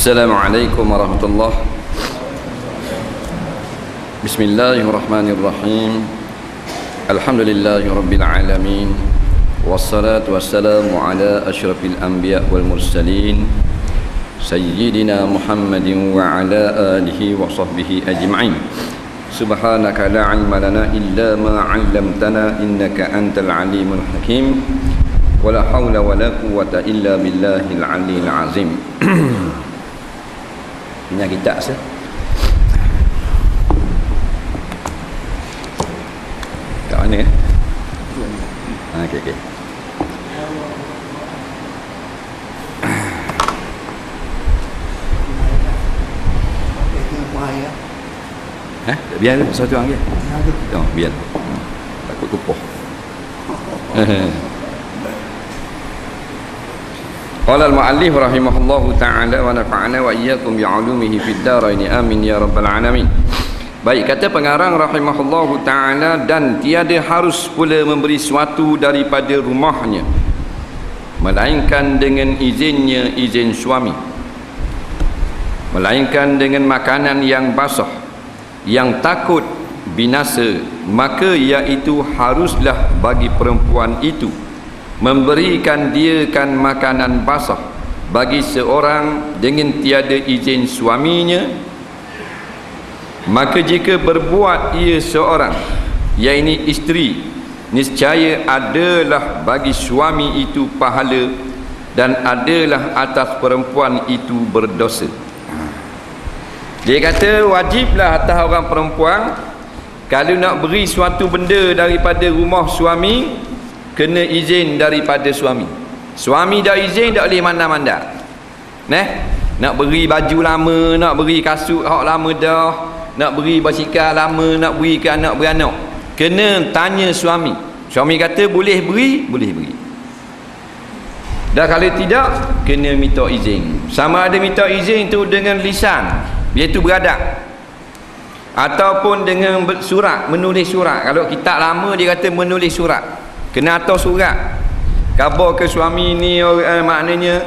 Assalamualaikum warahmatullahi. Bismillahirrahmanirrahim. Alhamdulillahi rabbil alamin. Wassalatu wassalamu ala asyrafil anbiya wal mursalin Sayyidina Muhammadin wa ala alihi wa sahbihi ajma'in. Subhanaka la ilma lana illa ma 'allamtana innaka antal alimul hakim. Wala haula wala quwwata illa billahil aliyil azim. Punya kitab sah. Kat mana ya? Okey okey. Biar satu orang je. Oh, biar. Takut kupoh. Qala al-mu'allif rahimahullahu ta'ala wa nafa'ana wa iyyakum bi'ulumihi fid dharain amin ya rabbal alamin. Baik, kata pengarang rahimahullahu ta'ala, dan tiada harus pula memberi suatu daripada rumahnya melainkan dengan izinnya, izin suami, melainkan dengan makanan yang basah yang takut binasa, maka iaitu haruslah bagi perempuan itu memberikan diakan makanan basah bagi seorang dengan tiada izin suaminya. Maka jika berbuat ia seorang, iaitu isteri, niscaya adalah bagi suami itu pahala dan adalah atas perempuan itu berdosa. Dia kata wajiblah atas orang perempuan kalau nak beri suatu benda daripada rumah suami, kena izin daripada suami. Suami dah izin, tak boleh manda-manda. Nak beri baju lama, nak beri kasut hak lama dah, nak beri basikal lama, nak beri ke anak beranak, kena tanya suami. Suami kata boleh beri, boleh beri. Dah kalau tidak, kena minta izin. Sama ada minta izin tu dengan lisan, iaitu beradak, ataupun dengan surat, menulis surat. Kalau kitab lama dia kata menulis surat, kena atas surat khabar ke suami ni, maknanya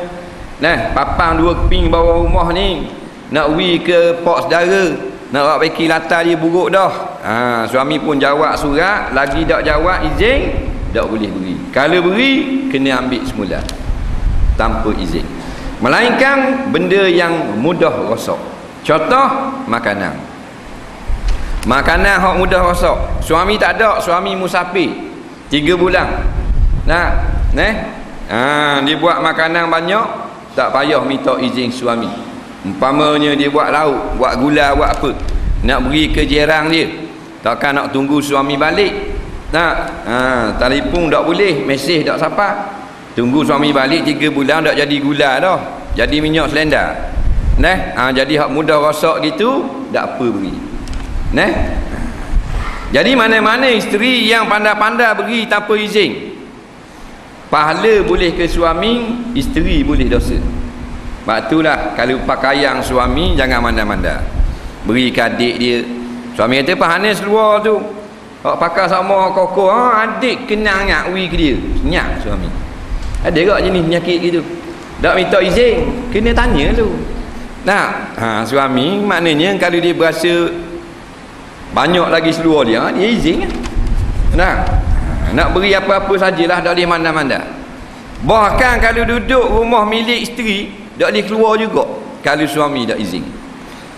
papang 2 keping bawah rumah ni, nak pergi ke pok saudara, nak buat beki latar dia buruk dah. Suami pun jawab surat, lagi tak jawab izin, tak boleh beri. Kalau beri, kena ambil semula tanpa izin, melainkan benda yang mudah rosak. Contoh makanan hak mudah rosak. Suami tak ada, suami musafir 3 bulan, dia buat makanan banyak, tak payah minta izin suami. Umpamanya dia buat lauk, buat gula, buat apa, nak beri ke jiran dia, takkan nak tunggu suami balik. Telefon tak boleh, mesej tak sapa, tunggu suami balik 3 bulan tak jadi gula dah, jadi minyak selendar. Jadi hak mudah rosak gitu, tak apa beri. Jadi mana-mana isteri yang pandai-pandai beri tanpa izin, pahala boleh ke suami, isteri boleh dosa. Sebab itulah kalau pakaian suami jangan manda-manda, beri ke adik dia. Suami kata pahala seluar tu hak pakai sama koko, adik kena ingat beri ke dia, senyap suami. Ada tak jenis penyakit gitu, tak minta izin, kena tanya dulu. Suami maknanya kalau dia berasa banyak lagi seluar dia izin. Nak beri apa-apa sajalah, tak boleh manda-manda. Bahkan kalau duduk rumah milik isteri, tak boleh keluar juga kalau suami tak izin.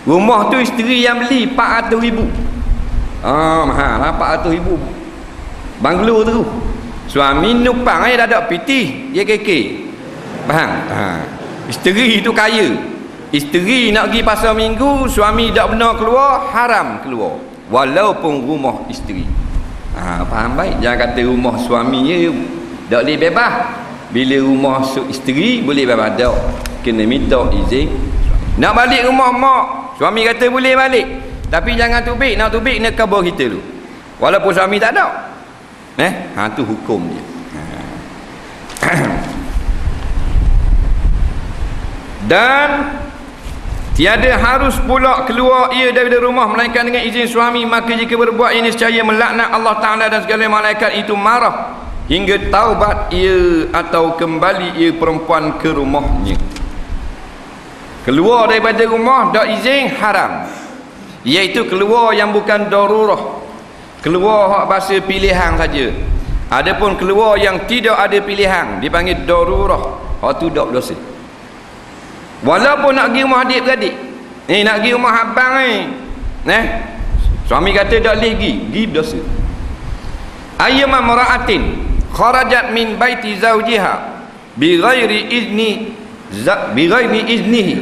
Rumah tu isteri yang beli 400,000. Mahal lah 400,000 banglo tu. Suami numpang dah ada pitih, dia keke. Faham? Isteri tu kaya. Isteri nak pergi pasar minggu, suami tak benar keluar, haram keluar, walaupun rumah isteri. Faham baik? Jangan kata rumah suami je tak boleh bebas, bila rumah isteri boleh bebas. Tak, kena minta izin. Nak balik rumah mak, suami kata boleh balik, tapi jangan tubik. Nak tubik kena khabar kita dulu, walaupun suami tak ada. Tu hukum dia. Dan tiada harus pula keluar ia daripada rumah melainkan dengan izin suami. Maka jika berbuat ini nescaya melaknat Allah Ta'ala dan segala malaikat itu marah hingga taubat ia atau kembali ia perempuan ke rumahnya. Keluar daripada rumah dak izin haram, iaitu keluar yang bukan darurah, keluar hak bahasa pilihan saja. Adapun keluar yang tidak ada pilihan dipanggil darurah, hak tu dak berdosa. Walaupun nak pergi rumah adik-beradik, nak pergi rumah abang suami kata tak boleh pergi berdosa. Ayyama mara'atin kharajat min baiti zawjiha bighairi iznihi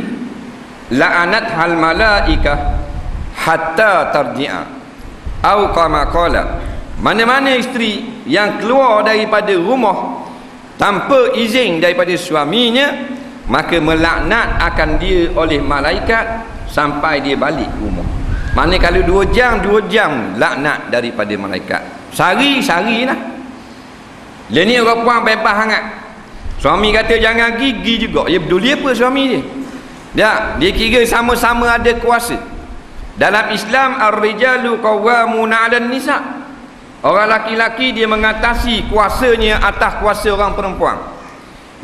la'anat hal malaikah hatta tarji'a au kama qala. Mana-mana isteri yang keluar daripada rumah tanpa izin daripada suaminya, maka melaknat akan dia oleh malaikat sampai dia balik rumah. Mana kalau 2 jam laknat daripada malaikat. Sehari lah. Dia ni orang puan bebas sangat. Suami kata jangan gigi juga. Dia peduli apa suami dia? Dia kira sama-sama ada kuasa. Dalam Islam ar-rijalu qawwamuna 'alan nisa. Orang laki-laki dia mengatasi kuasanya atas kuasa orang perempuan.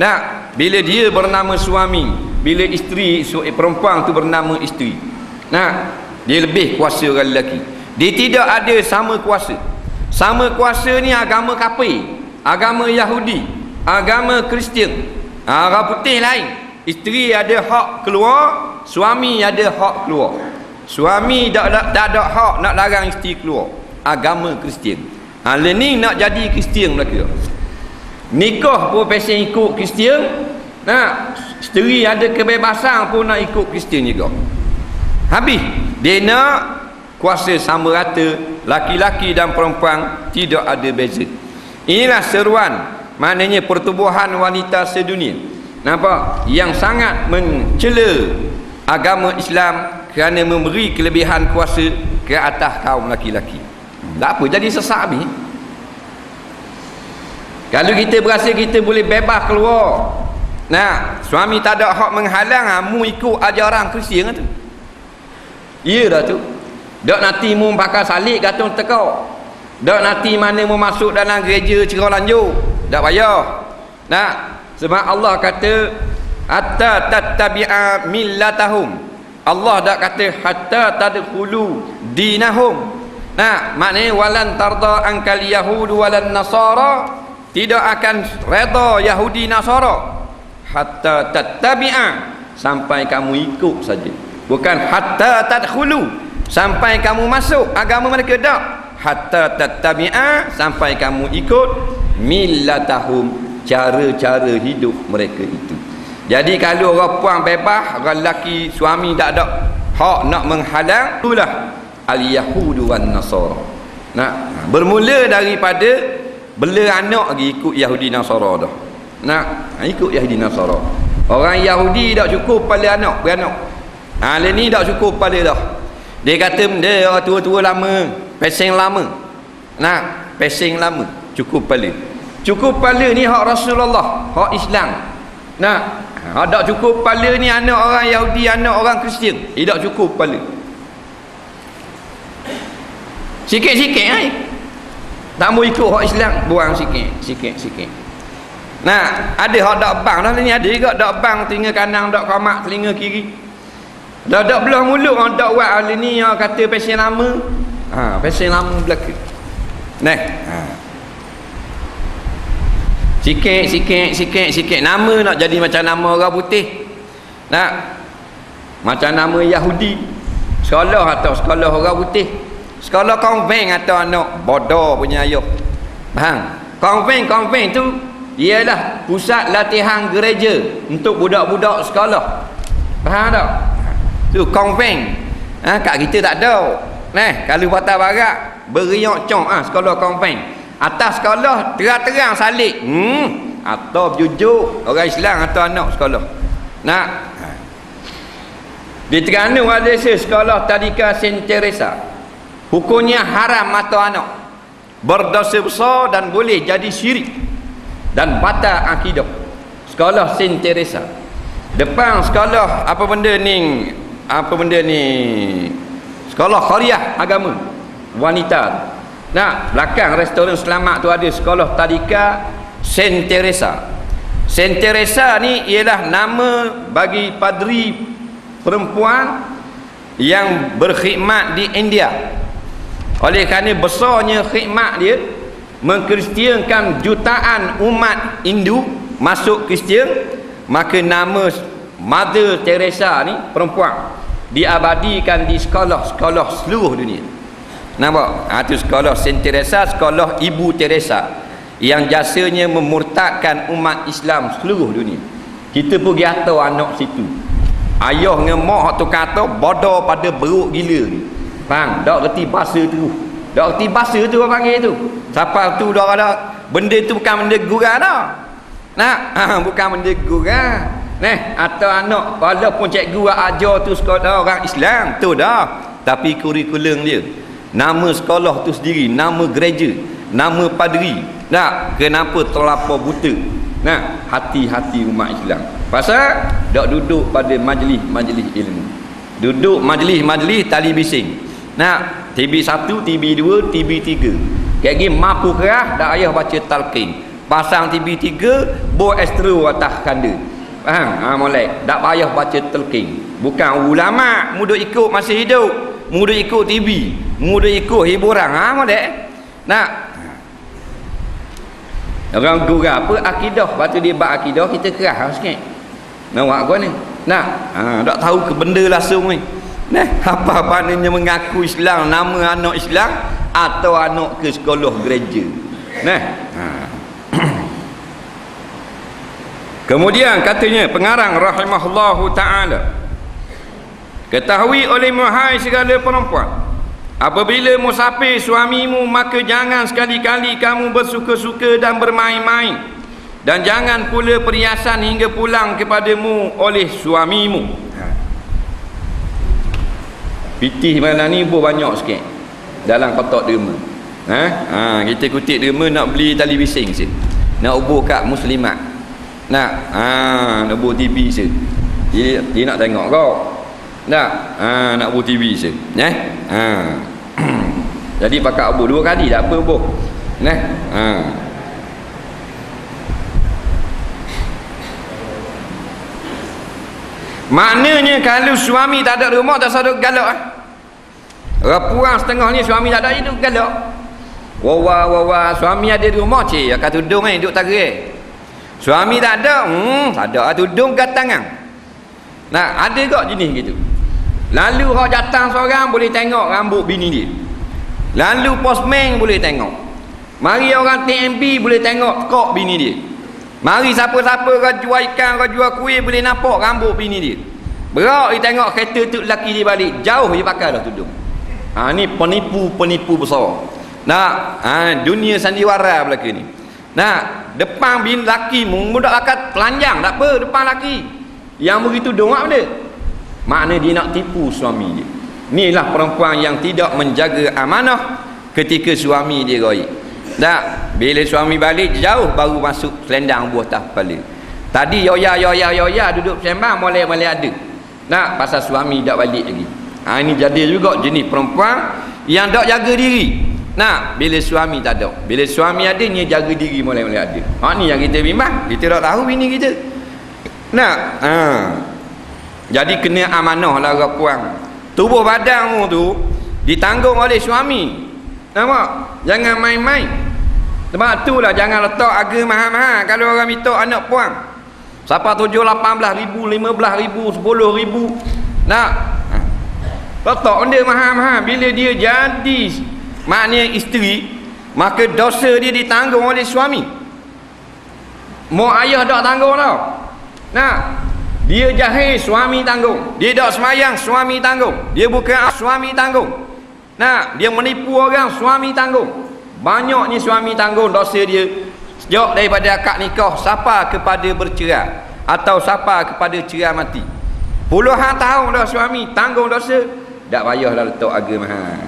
Nah, bila dia bernama suami, bila isteri perempuan tu bernama isteri. Nah, dia lebih kuasa orang lelaki. Dia tidak ada sama kuasa. Sama kuasa ni agama kafir, agama Yahudi, agama Kristian. Orang putih lain. Isteri ada hak keluar, suami ada hak keluar. Suami tak ada hak nak larang isteri keluar. Agama Kristian. Ni nak jadi Kristian mereka. Nikah pun pesen ikut Kristian. Nah, isteri ada kebebasan pun nak ikut Kristian juga. Habis dia nak kuasa sama rata, laki-laki dan perempuan tidak ada beza. Inilah seruan, maknanya pertubuhan wanita sedunia. Nampak? Yang sangat mencela agama Islam kerana memberi kelebihan kuasa ke atas kaum laki-laki. Tak apa, jadi sesak habis. Kalau kita berasa kita boleh bebas keluar, nah, suami tak ada hak menghalang, mu ikut ajaran Kristian tu. Ya dah tu. Dak nanti mu pakai salib gantung tekau. Dak nanti mana mu masuk dalam gereja cerah lanjut. Tak payah. Nah, sebab Allah kata hatta tattabi'a millatahum. Allah dak kata hatta tadkhulu dinahum. Nah, maknanya walan tarda ankal yahudu walan nasara, tidak akan reda Yahudi Nasara hatta tattabi'a, sampai kamu ikut saja. Bukan hatta tadkhulu, sampai kamu masuk agama mereka. Tak, hatta tattabi'a, sampai kamu ikut millatahum, cara-cara hidup mereka itu. Jadi kalau orang puan bebas, orang lelaki suami tak ada hak nak menghalang, itulah al-yahudu wan nasara. Nah, bermula daripada bela anak lagi ikut Yahudi Nasara dah. Nak ikut Yahudi Nasara. Orang Yahudi tak cukup pada anak beranak. Ni tak cukup pada dah. Dia kata dia tua-tua lama, peseng lama. Nah, peseng lama cukup pada. Cukup pada ni hak Rasulullah, hak Islam. Nah, tak cukup pada ni anak orang Yahudi, anak orang Kristian. Tak cukup pada. Sikit-sikit tak mau ikut hak Islam, buang sikit. Nah, ada hak dak bang dah ni, ada juga dak bang telinga kanan, dak kamak telinga kiri. Dak belah mulut orang dak buat hal ni yang kata pesen lama. Pesen lama belaka. Nah. Sikit. Nama nak jadi macam nama orang putih. Nah. Macam nama Yahudi. Sekolah atau sekolah orang putih. Sekolah konven atau anak bodoh punya ayah. Faham? Konven tu ialah pusat latihan gereja untuk budak-budak sekolah. Faham tak? Tu konven. Kat kita tak ada. Kalau Patah Barat beriak cong sekolah konven. Atas sekolah terang-terang salib. Atau jujuk orang Islam atau anak sekolah. Nah. Di Terengganu ada sekolah Tadika Saint Teresa. Hukumnya haram atau anak, berdosa besar dan boleh jadi syirik dan batal akidah. Sekolah Saint Teresa. Depan sekolah apa benda ni? Sekolah Khariah agama wanita. Nah, belakang restoran Selamat tu ada sekolah Tadika Saint Teresa. Saint Teresa ni ialah nama bagi padri perempuan yang berkhidmat di India. Oleh kerana besarnya khidmat dia, mengkristiankan jutaan umat Hindu masuk Kristian, maka nama Mother Teresa ni perempuan diabadikan di sekolah-sekolah seluruh dunia. Nampak? Itu sekolah Saint Teresa, sekolah Ibu Teresa yang jasanya memurtadkan umat Islam seluruh dunia. Kita pergi atau anak situ, ayah dengan mak tu kata bodoh pada beruk gila ni. Faham? Tak reti bahasa tu. Tak reti bahasa tu orang panggil tu. Siapa tu dah ada benda tu bukan benda gurau dah. Nak? Bukan benda gurau. Atau anak walaupun cikgu ajar tu sekolah orang Islam tu dah, tapi kurikulum dia, nama sekolah tu sendiri, nama gereja, nama padri. Nak? Kenapa terlapor buta? Nah, hati-hati umat Islam. Pasal dak duduk pada majlis-majlis ilmu. Duduk majlis-majlis tali bising. Nah, TB1, TB2, TB3. Kayak gini mampu kerah dak ayah baca talqin. Pasang TB3, bo astro atas kanda. Faham? Molek. Tak payah baca talqin. Bukan ulama mudah ikut masih hidup, mudah ikut TB, mudah ikut hiburan. Molek. Nak? Orang gurau apa akidah, lepas tu dia bab akidah kita kerah sikit. Nak buat ni. Nak? Tak tahu ke benda langsung ni. Apa maknanya mengaku Islam, nama anak Islam atau anak ke sekolah gereja. Kemudian katanya pengarang rahimahullahu ta'ala, ketahui oleh wahai segala perempuan, apabila musafir suamimu, maka jangan sekali-kali kamu bersuka-suka dan bermain-main, dan jangan pula perhiasan hingga pulang kepadamu oleh suamimu. Pitih malam ni pun banyak sikit dalam kotak derma. Kita kutip derma nak beli tali bising je, nak ubur kat muslimat, nak ubur TV je, dia nak tengok kau, nak ubur TV je. Jadi pakai ubur 2 kali tak apa ubur. Maknanya kalau suami tak ada rumah, tak sadar galak. Orang puang setengah ni suami tak ada, hidup galak. Wawa suami ada di rumah, cik akan tudung ni duduk tarik. Suami tak ada, tak ada tudung kat tangan. Nah, ada kok jenis gitu. Lalu orang datang seorang boleh tengok rambut bini dia. Lalu postman boleh tengok. Mari orang TMB boleh tengok kok bini dia. Mari siapa-siapa kau jual ikan, kau jual kuih, boleh nampak rambut bini dia. Berak dia tengok kereta tu lelaki dia balik, jauh dia pakai dah tudung. Ni penipu besar. Dunia sandiwara belaka ni. Depan bini lelaki mudah akan telanjang tak apa depan lelaki. Yang begitu tudung apa benda? Makna dia nak tipu suami dia. Inilah perempuan yang tidak menjaga amanah ketika suami dia gaib. Tak, bila suami balik jauh baru masuk selendang buah atas kepala. Tadi yoya duduk sembang molek ada. Nak pasal suami tak balik lagi. Ini jadi juga jenis perempuan yang tak jaga diri. Nak bila suami tak ada. Bila suami ada dia jaga diri molek ada. Ni yang kita bimbang, kita tak tahu bini kita. Nak jadi kena amanah lah puan. Tubuh badanmu tu ditanggung oleh suami. Nampak? Jangan main-main. Sebab itulah jangan letak harga mahal-mahal kalau orang minta anak puang. Siapa 18,000, 15,000, 10,000. Nak? Letak benda mahal-mahal. Bila dia jadi maknanya isteri, maka dosa dia ditanggung oleh suami. Mak ayah tak tanggung tau. Nak? Dia jahil, suami tanggung. Dia tak semayang, suami tanggung. Dia bukan suami tanggung. Nah, dia menipu orang, suami tanggung. Banyaknya suami tanggung dosa dia sejak daripada akad nikah sampai kepada bercerai atau sampai kepada cerai mati. Puluhan tahun dah suami tanggung dosa, tak payahlah letak harga mahal.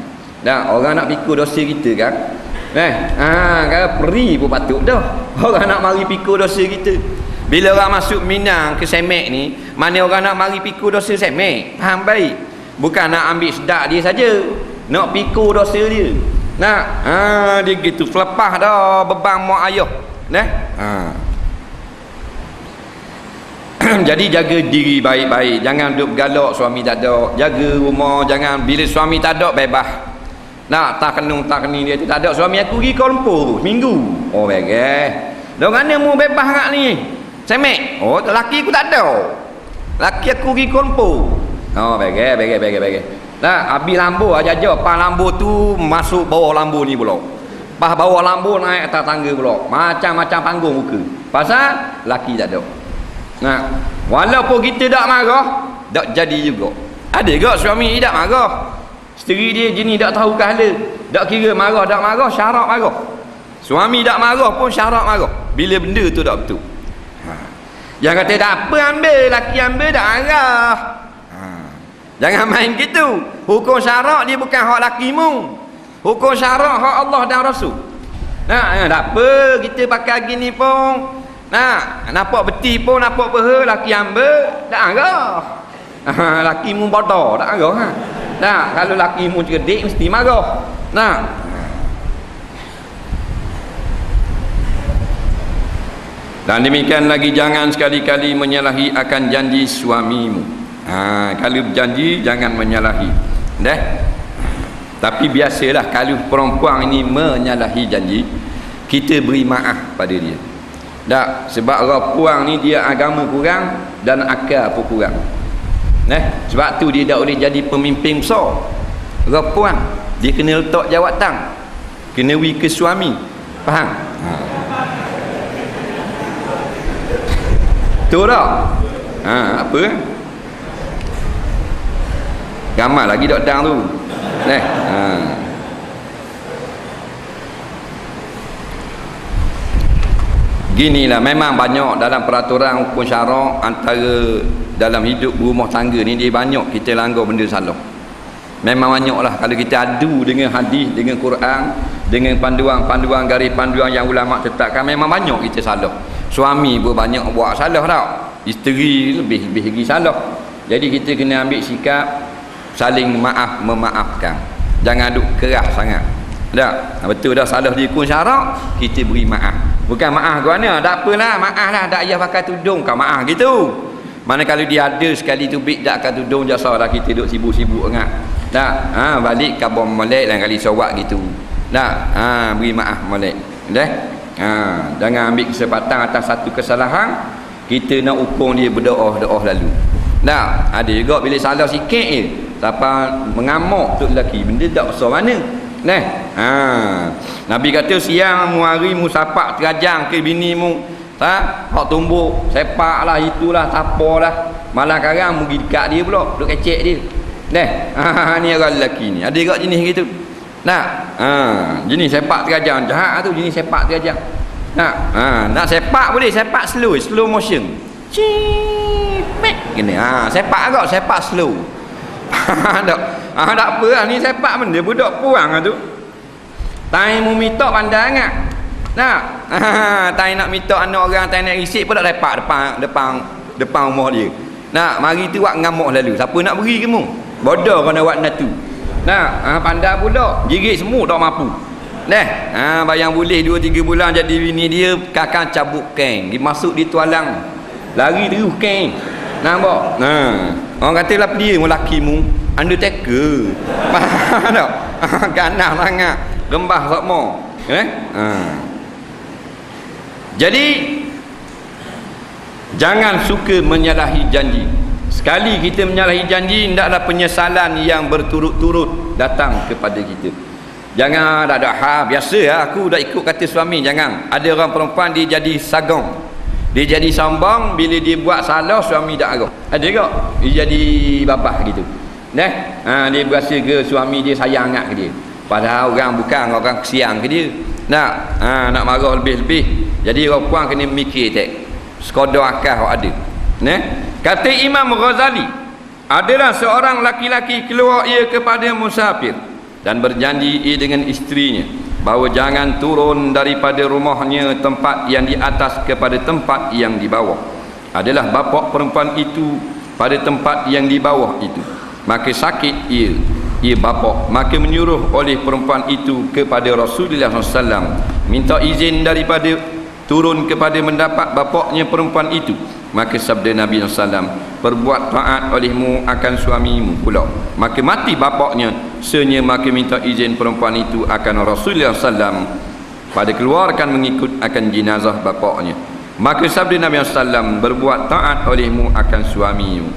Dah orang nak pikul dosa kita kan. Kalau peri pun patut dah. Orang nak mari pikul dosa kita. Bila orang masuk Minang ke Semek ni, mana orang nak mari pikul dosa Semek? Faham baik. Bukan nak ambil sedak dia saja, nak pikul dosa dia. Nak dia gitu selepas dah beban mak ayah. Jadi jaga diri baik-baik, jangan duduk galak suami tak ada, jaga rumah, jangan bila suami tak ada bebas nak tak kenung tak kening dia tu tak ada. Suami aku pergi Kuala Lumpur tu seminggu, oh beres dah mana mu bebas ngak ni semek, oh laki aku tak ada, laki aku pergi Kuala Lumpur, oh beres nah habis lambu aja pas lambu tu masuk bawah lambu ni pula, pas bawah lambu naik atas tangga pula, macam-macam panggung muka pasal laki tak ada. Nah, walaupun kita tak marah, tak jadi juga. Ada ke suami tak marah? Isteri dia jenis tak tahu kehala. Tak kira marah, tak marah, syarat marah. Suami tak marah pun syarat marah. Bila benda tu tak betul. Jangan kata tak apa ambil, laki ambil tak marah. Jangan main gitu. Hukum syarat dia bukan hak lakimu. Hukum syarat hak Allah dan Rasul. Nah, tak apa kita pakai gini pun. Nah, nampak beti pun nampak peha laki ambil tak marah. Laki mu bodoh tak marah ha. Nah, kalau laki mu cerdik mesti marah. Nah. Dan demikian lagi jangan sekali-kali menyalahi akan janji suamimu. Kalau berjanji jangan menyalahi. Dah. Tapi biasalah kalau perempuan ini menyalahi janji, kita beri maaf pada dia. Tak, sebab orang puang ni dia agama kurang dan akal pun kurang. Sebab tu dia tak boleh jadi pemimpin besar. Orang puang dia kena letak jawatan, kena wi ke suami. Faham? Tu dah. Apa? Gamal lagi dok dang tu. Ginilah memang banyak dalam peraturan hukum syarak antara dalam hidup rumah tangga ni dia banyak kita langgar benda salah. Memang banyaklah kalau kita adu dengan hadis, dengan Quran, dengan panduan-panduan garis panduan yang ulama tetapkan, memang banyak kita salah. Suami pun banyak buat salah tau. Isteri lebih lagi salah. Jadi kita kena ambil sikap saling maaf memaafkan. Jangan duk keras sangat. Tak, betul dah salah dia hukum syarak, kita beri maaf. Bukan maaf ke mana, tak apalah, maaf lah, tak payah pakai tudung, kau maaf gitu. Mana kalau dia ada sekali tubik tak akan tudung, jasarlah kita duduk sibuk-sibuk sangat. Tak, balik kabur molek lain kali sawak gitu. Tak, beri maaf molek. Dah, jangan ambil kesempatan atas satu kesalahan, kita nak hukum dia berdoa-doa lalu. Tak, ada juga bila salah sikit je, siapa mengamuk tu lelaki, benda tak besar mana. Nabi kata siang mu hari mu sapak terajang ke bini mu, tak hak tumbuk sepak lah, itulah tapalah, malah sekarang mu pergi dekat dia pula duk kecek dia. Ni orang lelaki ni ada juga jenis gitu. Jenis sepak terajang jahat tu, jenis sepak terajang. Nak sepak boleh, sepak slow motion, cipet gini. Sepak agak sepak slow. Tak apa lah ni sepak benda budak puang lah tu. Tai mu minta pandai sangat. Tai nak minta anak orang, tai nak risik pun tak lepak depan rumah dia. Mari tu buat ngamuk lalu. Siapa nak beri ke mu? Bodoh kau nak buat natu. Pandai pula, jirit semua tak mampu. Bayang boleh 2-3 bulan jadi bini dia, kakak cabut keng, dimasuk di tualang, lari terus keng. Nampak? Orang kata lah dia mu laki mu undertaker. Faham tak? Ganas sangat, gembah sakmo. Jadi jangan suka menyalahi janji. Sekali kita menyalahi janji, hendaklah penyesalan yang berturut-turut datang kepada kita. Jangan ada biasa lah, aku dah ikut kata suami. Jangan. Ada orang perempuan dia jadi sagong, dia jadi sombong, bila dia buat salah suami tak arah. Ada tak? Dia jadi babah gitu. Dia berasa ke suami dia sayang sangat ke dia, padahal orang bukan, orang kesian ke dia. Nak marah lebih-lebih. Jadi orang puan kena mikir sekadar akal ada. Kata Imam Ghazali, adalah seorang laki-laki keluar ia kepada musafir dan berjanji ia dengan isterinya bahawa jangan turun daripada rumahnya tempat yang di atas kepada tempat yang di bawah. Adalah bapa perempuan itu pada tempat yang di bawah itu, maka sakit ia bapa, maka menyuruh oleh perempuan itu kepada Rasulullah SAW minta izin daripada turun kepada mendapat bapaknya perempuan itu. Maka sabda Nabi SAW, perbuat taat olehmu akan suamimu pula. Maka mati bapaknya, senya maka minta izin perempuan itu akan Rasulullah SAW pada keluarkan mengikut akan jenazah bapaknya. Maka sabda Nabi SAW, berbuat taat olehmu akan suamimu,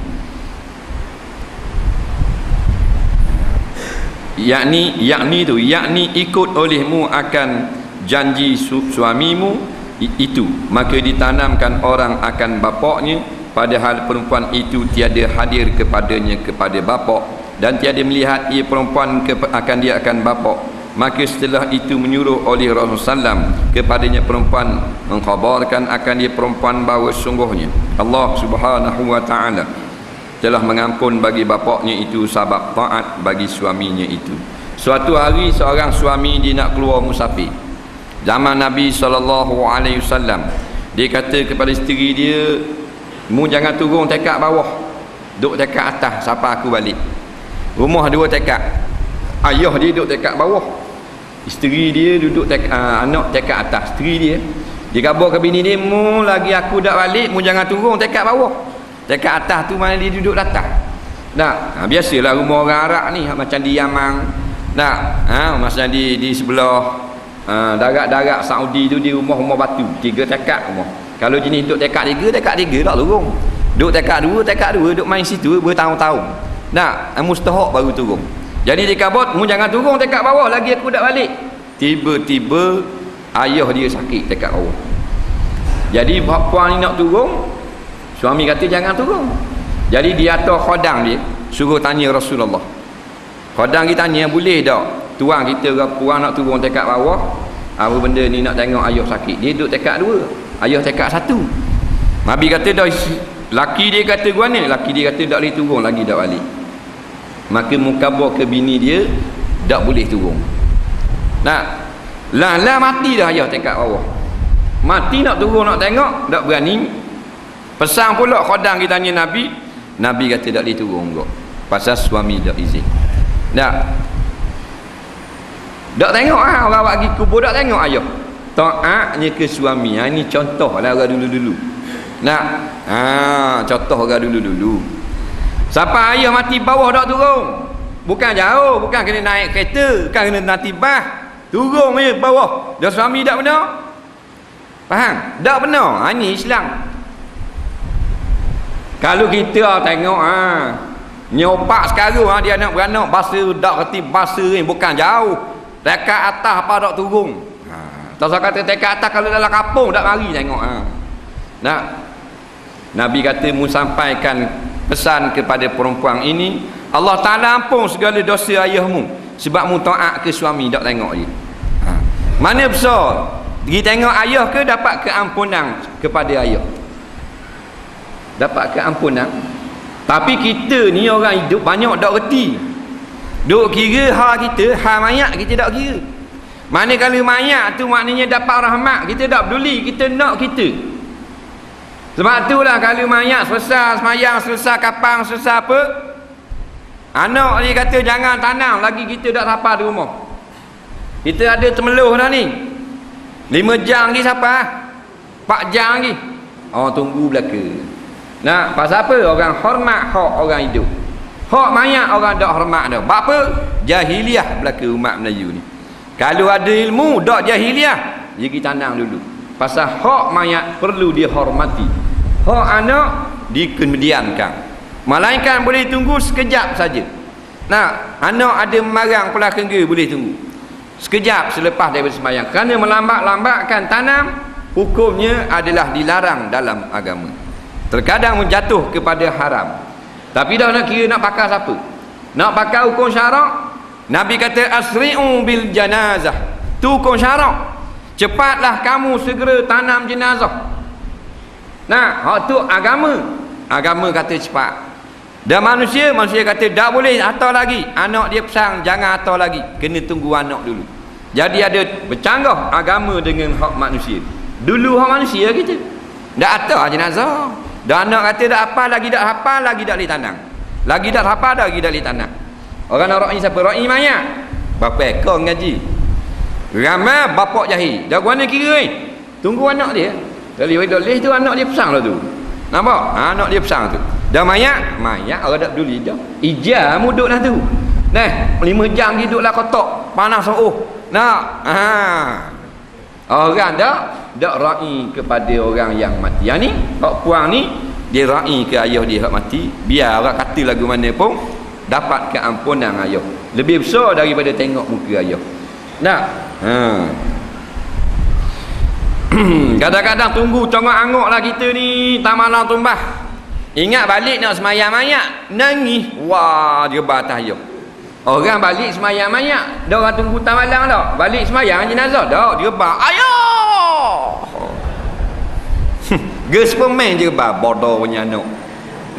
yakni ikut olehmu akan janji suamimu itu. Maka ditanamkan orang akan bapaknya, padahal perempuan itu tiada hadir kepadanya kepada bapak, dan tiada melihat ia perempuan akan bapak. Maka setelah itu menyuruh oleh Rasulullah SAW kepadanya perempuan, mengkhabarkan akan dia perempuan bahawa sungguhnya Allah Subhanahu wa ta'ala telah mengampun bagi bapaknya itu sebab taat bagi suaminya itu. Suatu hari seorang suami dia nak keluar musafir zaman Nabi SAW. Dia kata kepada isteri dia, mu jangan turun tekak bawah, duduk tekak atas sampai aku balik. Rumah dua tekak, ayah dia duduk tekak bawah, isteri dia duduk anak tekak atas. Isteri dia khabar ke bini dia, mu lagi aku dah balik, mu jangan turun tekak bawah. Tekak atas tu mana dia duduk atas. Nah, biasalah rumah orang Arab ni macam di Yaman. Nah, macam di sebelah darat-darat Saudi tu, di rumah-rumah batu 3 tekak rumah. Kalau jenis duduk tekak 3 tak turun. Duduk tekak 2 duduk main situ bertahun-tahun. Nah, mustahak baru turun. Jadi dia khabar, mu jangan turun tekak bawah lagi aku dah balik. Tiba-tiba ayah dia sakit tekak bawah. Jadi puan ni nak turun, suami kata jangan turun. Jadi dia atur khadang dia, suruh tanya Rasulullah. Khadang kita tanya, boleh tak tuan kita ke puan nak turun tekak bawah, apa benda ni nak tengok ayah sakit. Dia duduk tekak 2, ayah tekak 1. Nabi kata dah, laki dia kata gua ni, laki dia kata tak boleh turun lagi dah balik. Maka mukabur ke bini dia, tak boleh turun. Nah, lah mati dah ayah tekak bawah, mati nak turun nak tengok tak berani. Pesan pula khadang kita tanya Nabi, Nabi kata tak boleh turun kau, pasal suami tak izin. Tak tengok orang bagi kubur, tak tengok ayah. Taatnya ke suami. Ini contoh lah orang dulu-dulu. Contoh orang dulu-dulu. Sampai ayah mati bawah tak turun. Bukan jauh, bukan kena naik kereta, bukan kena nanti bas. Turun je bawah. Dan suami tak benar. Faham? Tak benar. Ini Islam. Kalau kita tengok nyopak sekarang dia nak beranak basuh dak reti basuh ni bukan jauh. Dekat atas apa dak turun. Tak usah kata dekat atas, kalau dalam kampung dak mari tengok. Nabi kata mu sampaikan pesan kepada perempuan ini, Allah Taala ampun segala dosa ayahmu sebab mu taat ke suami dak tengok dia. Mana besar? Pergi tengok ayah ke dapat keampunan kepada ayah? Dapat keampunan. Tapi kita ni orang hidup banyak tak reti. Duk kira hal kita, hal mayat kita tak kira. Mana kalau mayat tu maknanya dapat rahmat, kita tak peduli, kita nak kita. Sebab itulah kalau mayat selesai semayang, selesai kapang, selesai apa, anak dia kata jangan tanam lagi, kita tak sampai di rumah. Kita ada temeluh dah ni 5 jam lagi sampai, 4 jam lagi. Tunggu belaka. Nah, pasal apa? Orang hormat hak orang hidup. Hak mayat orang tak hormat dah. Sebab apa? Jahiliah belaka umat Melayu ni. Kalau ada ilmu tak jahiliah, dia pergi tanam dulu. Pasal hak mayat perlu dihormati. Hak anak dikemudiankan. Melainkan boleh tunggu sekejap saja. Nah, anak ada marang pelah kengga boleh tunggu sekejap selepas daripada sembahyang. Kerana melambat-lambatkan tanam, hukumnya adalah dilarang dalam agama. Terkadang menjatuh kepada haram. Tapi dah nak kira nak pakai siapa? Nak pakai hukum syarak? Nabi kata asri'u bil janazah. Tu hukum syarak. Cepatlah kamu segera tanam jenazah. Nah, hak tu agama. Agama kata cepat. Dan manusia kata tak boleh hantar lagi. Anak dia pesan jangan hantar lagi, kena tunggu anak dulu. Jadi ada bercanggah agama dengan hak manusia. Dulu hak manusia kita tak hantar jenazah. Dan anak kata tak hafal lagi, tak hafal lagi, tak boleh tanam. Lagi tak hafal lagi, tak boleh tanam. Orang nak ra'i siapa? Ra'i mayat. Bapa ekor ngaji. Ramai bapak jahil. Dah guna kira ni. Tunggu anak dia. Dari wedok leh tu anak dia pesan lah tu. Nampak? Anak dia besar tu. Dah mayat orang tak peduli dah. Ijam duduklah tu. 5 jam dia duduklah kotak, panas nak. Orang dak rai kepada orang yang mati. Yang ni, hak puang ni dia rai ke ayah dia hak mati, biar orang kata lagu mana pun dapat keampunan ayah. Lebih besar daripada tengok muka ayah. Nak? Kadang-kadang tunggu congok-angok lah kita ni, tak malam tumbah. Ingat balik nak semayang mayat, nangis. Wah, dia batas ayah. Orang balik semayang mayat, dah orang tunggu tak malam dah. Balik semayang jenazah dah, dia bah, ayah. Gesperman je bah, bodoh punya anak.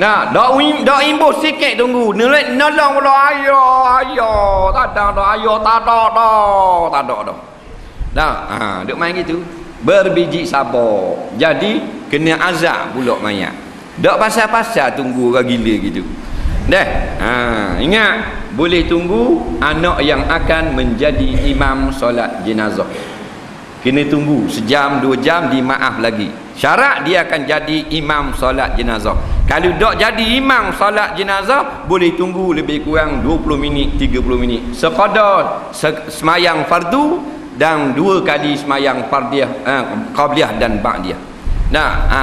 Nah, dak imbus sikit tunggu. Nolong pula ayah. Tak ada ayah, tak ada dah. Nah, duk main gitu. Berbiji sabar. Jadi kena azab pula mayat. Dak pasal-pasal tunggu orang gila gitu. Ingat, boleh tunggu anak yang akan menjadi imam solat jenazah. Kena tunggu sejam 2 jam, dimaaf lagi. Syarat dia akan jadi imam solat jenazah. Kalau dak jadi imam solat jenazah, boleh tunggu lebih kurang 20 minit, 30 minit. Sekadar semayang fardu dan 2 kali semayang fardiyah, qabliyah dan ba'diyah.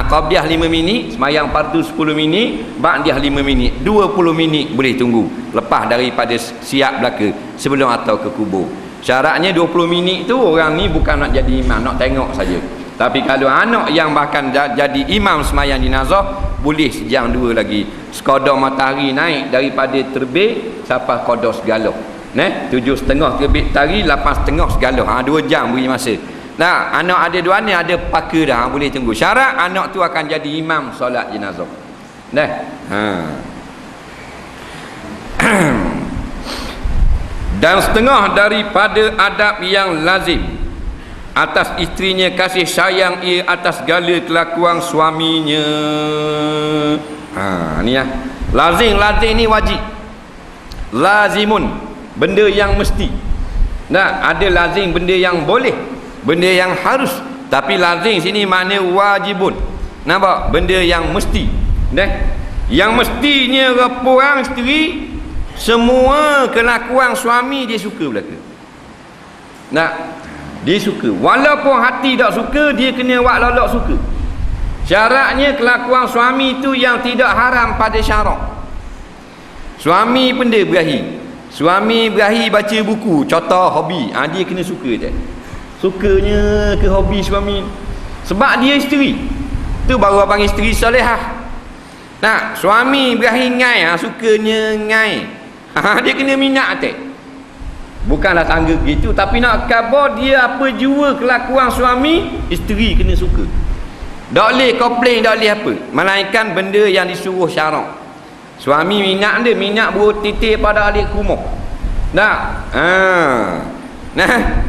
Qabliyah 5 minit, semayang fardu 10 minit, ba'diyah 5 minit, 20 minit boleh tunggu lepas daripada siap belaka sebelum atau ke kubur. Syaratnya 20 minit tu orang ni bukan nak jadi imam, nak tengok saja. Tapi kalau anak yang bahkan jadi imam semayang jenazah, boleh sejam 2 lagi. Sekadar matahari naik daripada terbit sampai qada segala. 7.30 terbit tari, 8.30 segala. 2 jam beri masa. Anak ada 2 ni ada paka dah, boleh tunggu. Syarat anak tu akan jadi imam solat jenazah. Dan setengah daripada adab yang lazim atas isterinya kasih sayang ia atas segala kelakuan suaminya. Ni ya. Lazim ni wajib. Lazimun, benda yang mesti. Ada lazim benda yang boleh, benda yang harus. Tapi lazim sini makna wajibun. Nampak? Benda yang mesti. Yang mestinya orang isteri, semua kelakuan suami dia suka belaka. Dia suka. Walaupun hati tak suka, dia kena buat lolok suka. Syaratnya kelakuan suami itu yang tidak haram pada syarak. Suami pun dia berahi. Suami berahi baca buku, contoh hobi. Dia kena suka je. Sukanya ke hobi suami. Sebab dia isteri. Tu baru panggil isteri solehah. Suami berahi ngai, sukanya ngai. Dia kena minat tak? Bukanlah tangga gitu, tapi nak khabar dia apa jua kelakuan suami, isteri kena suka. Tak boleh komplain, tak boleh apa. Melainkan benda yang disuruh syarak. Suami minat dia, minat buat titik pada alik rumah.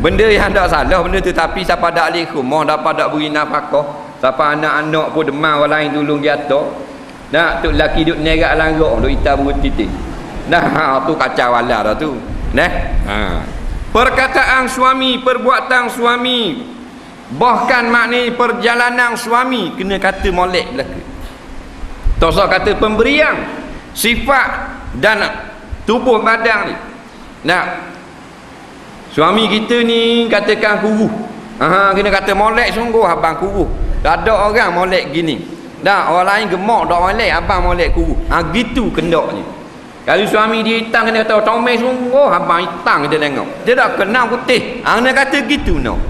Benda yang tak salah benda tu, tapi siapa dak alik rumah, dapat dak beri nafkah, siapa anak-anak pun demam orang lain tolong dia atok. Tu lelaki duk nerak langgar, duk hitam buat titik. Tu kacau wala dah tu. Perkataan suami, perbuatan suami, bahkan maknanya perjalanan suami kena kata molek belaka. Tak usah kata pemberian, sifat dan tubuh badan ni. Suami kita ni katakan kuruh, kena kata molek sungguh abang kuruh. Tak ada orang molek gini. Orang lain gemuk tak molek, abang molek kuruh. Gitu kendaknya. Kalau suami dia hitam, kena kata comel sungguh abang hitam kita tengok. Dia dah kenal putih. Kena kata gitu no.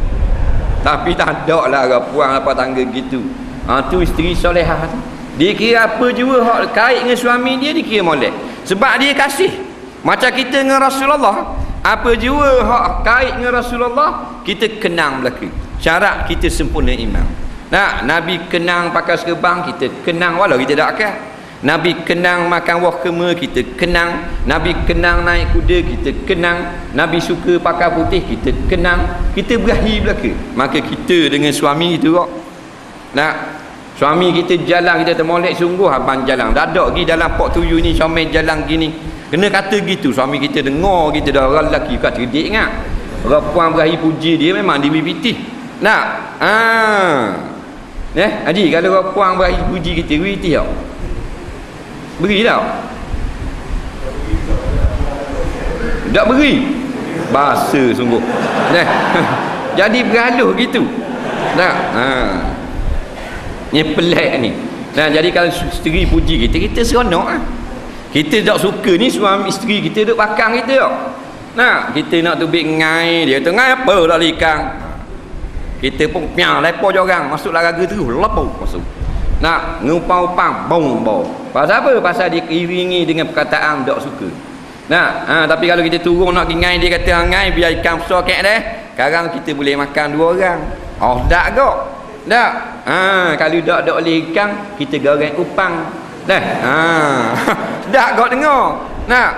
Tapi tak ada lah orang puang apa tangga gitu. Tu isteri solehah tu. Dia kira apa jua hak kait dengan suami dia, dia kira molek. Sebab dia kasih. Macam kita dengan Rasulullah. Apa jua hak kait dengan Rasulullah, kita kenang belaka. Syarat kita sempurna iman. Nabi kenang pakai serban, kita kenang walau kita tak akal. Nabi kenang makan wah kema, kita kenang. Nabi kenang naik kuda, kita kenang. Nabi suka pakai putih, kita kenang. Kita berahi belaka. Maka kita dengan suami itu kok. Suami kita jalan, kita termolek sungguh abang jalan. Tak ada pergi dalam pok tuyu ni comel jalan gini. Kena kata gitu. Suami kita dengar kita dah orang lelaki kat cerdik ingat. Orang puan berahi puji dia memang dia pitih. Haji, kalau orang puang bagi puji kita, beri tak? Beri tak? Tak beri. Bahasa sungguh. Jadi bergaluh gitu. Nah, ni pelik ni. Nah, jadi kalau isteri puji kita, kita seronok ah. Kita tak suka ni suami isteri kita duk bakang kita tak. Nah, kita nak tubik ngai dia tu ngai apa dah likang. Kita pun piang lepo jorang masuk laraga terus lepo masuk. Nak ngupang-upang bong bong. Pasal apa? Pasal diiringi dengan perkataan tak suka. Nah, tapi kalau kita turun nak ngai dia kata ngai biar ikan besar kek dah. Sekarang kita boleh makan 2 orang. Oh, dak gak. Dak. Kalau dak boleh ikan, kita goreng upang. Dah. Dak gak dengar. Nah.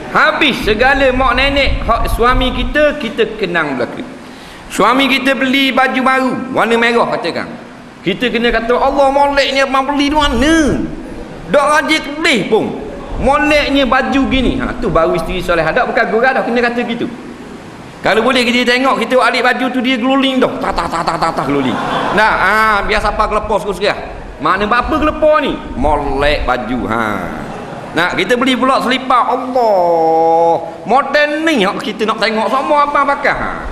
Habis segala mak nenek hak suami kita kenang belaka. Suami kita beli baju baru warna merah katakan. Kita kena kata Allah moleknya abang beli di mana? Dak raja kelih pun. Moleknya baju gini. Tu baru isteri solehah. Dak bukan gurau dah kena kata gitu. Kalau boleh kita tengok kita alik baju tu dia geluling dah. Tak geluling. Nah, biar siapa gelepor suka-suka. Mana apa gelepor ni? Molek baju. Nah, kita beli pula selipar. Allah, modern ni kita nak tengok sama abang pakai.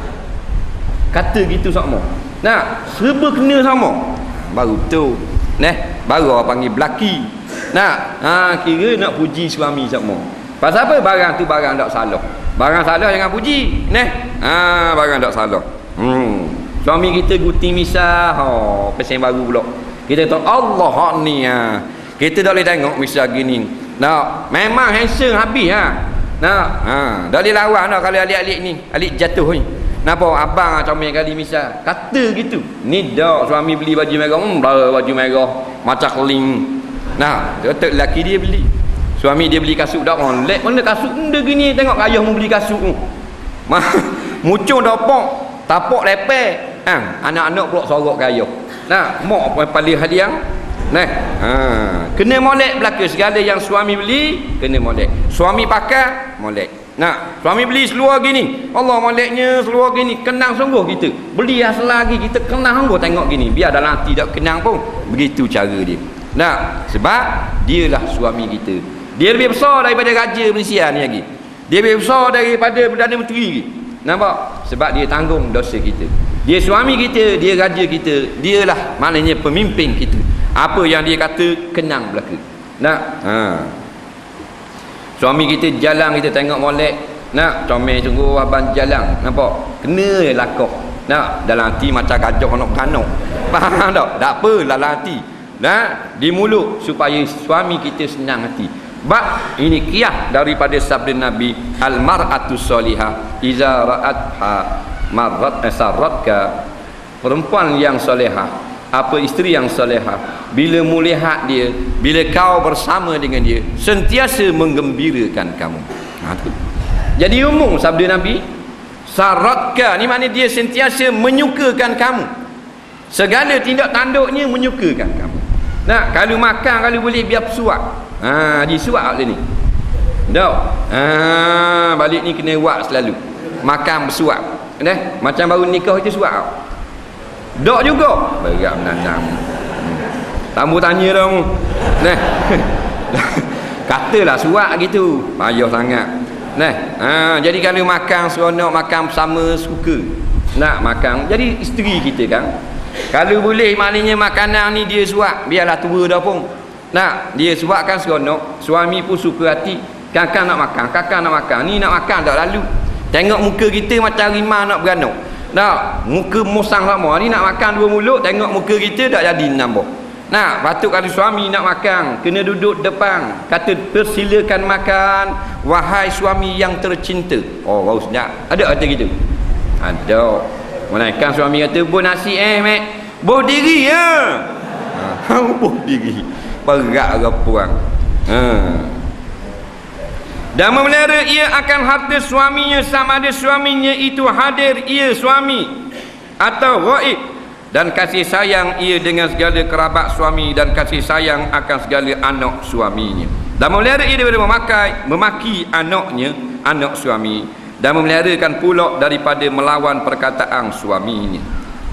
Kata gitu sama. Nah, serba kena sama. Baru tu. Baru orang panggil belaki. Nah, kira nak puji suami sama. Pasal apa? Barang tu barang tak salah. Barang salah jangan puji. Barang tak salah. Suami kita gunting misah, pesen baru pula. Kita tahu Allah hak ni. Kita tak boleh tengok misah gini. Nah, memang handsome habis dah boleh lawan dah kalau alik-alik ni, alik jatuh ni. Napa abang comel kali misal. Kata gitu. Ni dak suami beli baju merah, baju merah macam keling. Nah, betul lelaki dia beli. Suami dia beli kasut dak molek. Mana kasut benda gini tengok ayah mu beli kasut tu. Mucung dapok, tapok lepeh. Anak-anak pula sorok ke ayah. Nah, mak paling hadiah. Kena molek belaka segala yang suami beli kena molek. Suami pakai molek. Nah, suami beli seluar gini. Allah moleknya seluar gini. Kenang sungguh kita. Beli asal lagi kita kenang sungguh tengok gini. Biar dalam hati tak kenang pun. Begitu cara dia. Nah, sebab dialah suami kita. Dia lebih besar daripada Raja Malaysia ni lagi. Dia lebih besar daripada Perdana Menteri lagi. Nampak? Sebab dia tanggung dosa kita. Dia suami kita, dia raja kita. Dialah maknanya pemimpin kita. Apa yang dia kata kenang belaka. Nak suami kita jalan kita tengok molek. Nak comel sungguh abang jalan. Nampak? Kena lakoh. Nak dalam hati macam gajah nak beranak. Faham tak? Tak apa dalam hati. Nah, di mulut supaya suami kita senang hati. Bab ini qiyah daripada sabda Nabi al-mar'atu salihah iza ra'atha marrat asaratka. Perempuan yang solehah, apa isteri yang solehah, bila melihat dia, bila kau bersama dengan dia, sentiasa menggembirakan kamu. Jadi umum sabda Nabi saratka ni maknanya dia sentiasa menyukakan kamu. Segala tindak tanduknya menyukakan kamu. Nah, kalau makan kalau boleh biar bersuap. Disuap dia ni. Dak. Balik ni kena buat selalu. Makan bersuap. Macam baru nikah itu suap. Dok juga berat menanam. Tamu tanya dong. Katalah suak gitu. Payah sangat. Jadi kalau makan seronok, makan bersama suka. Nak makan. Jadi isteri kita kan. Kalau boleh maknanya makanan ni dia suak, biarlah tua dah pun. Nak dia suak kan seronok. Suami pun suka hati. Kakak nak makan, kakak nak makan. Ni nak makan tak lalu. Tengok muka kita macam rimah nak beranak. Nah, muka musang sama. Ni nak makan 2 mulut, tengok muka kita tak jadi nambah. Nah, patut kalau suami nak makan, kena duduk depan. Kata persilakan makan wahai suami yang tercinta. Oh, baru sedap. Ada kata gitu? Ada. Melainkan suami kata, "Buh nasi mek. Buh diri ya." Buh diri. Berat ke puang. Dan memelihara ia akan harta suaminya sama ada suaminya itu hadir ia suami atau ghaib, dan kasih sayang ia dengan segala kerabat suami dan kasih sayang akan segala anak suaminya, dan memelihara ia daripada memaki anaknya, anak suami, dan memeliharakan pula daripada melawan perkataan suaminya.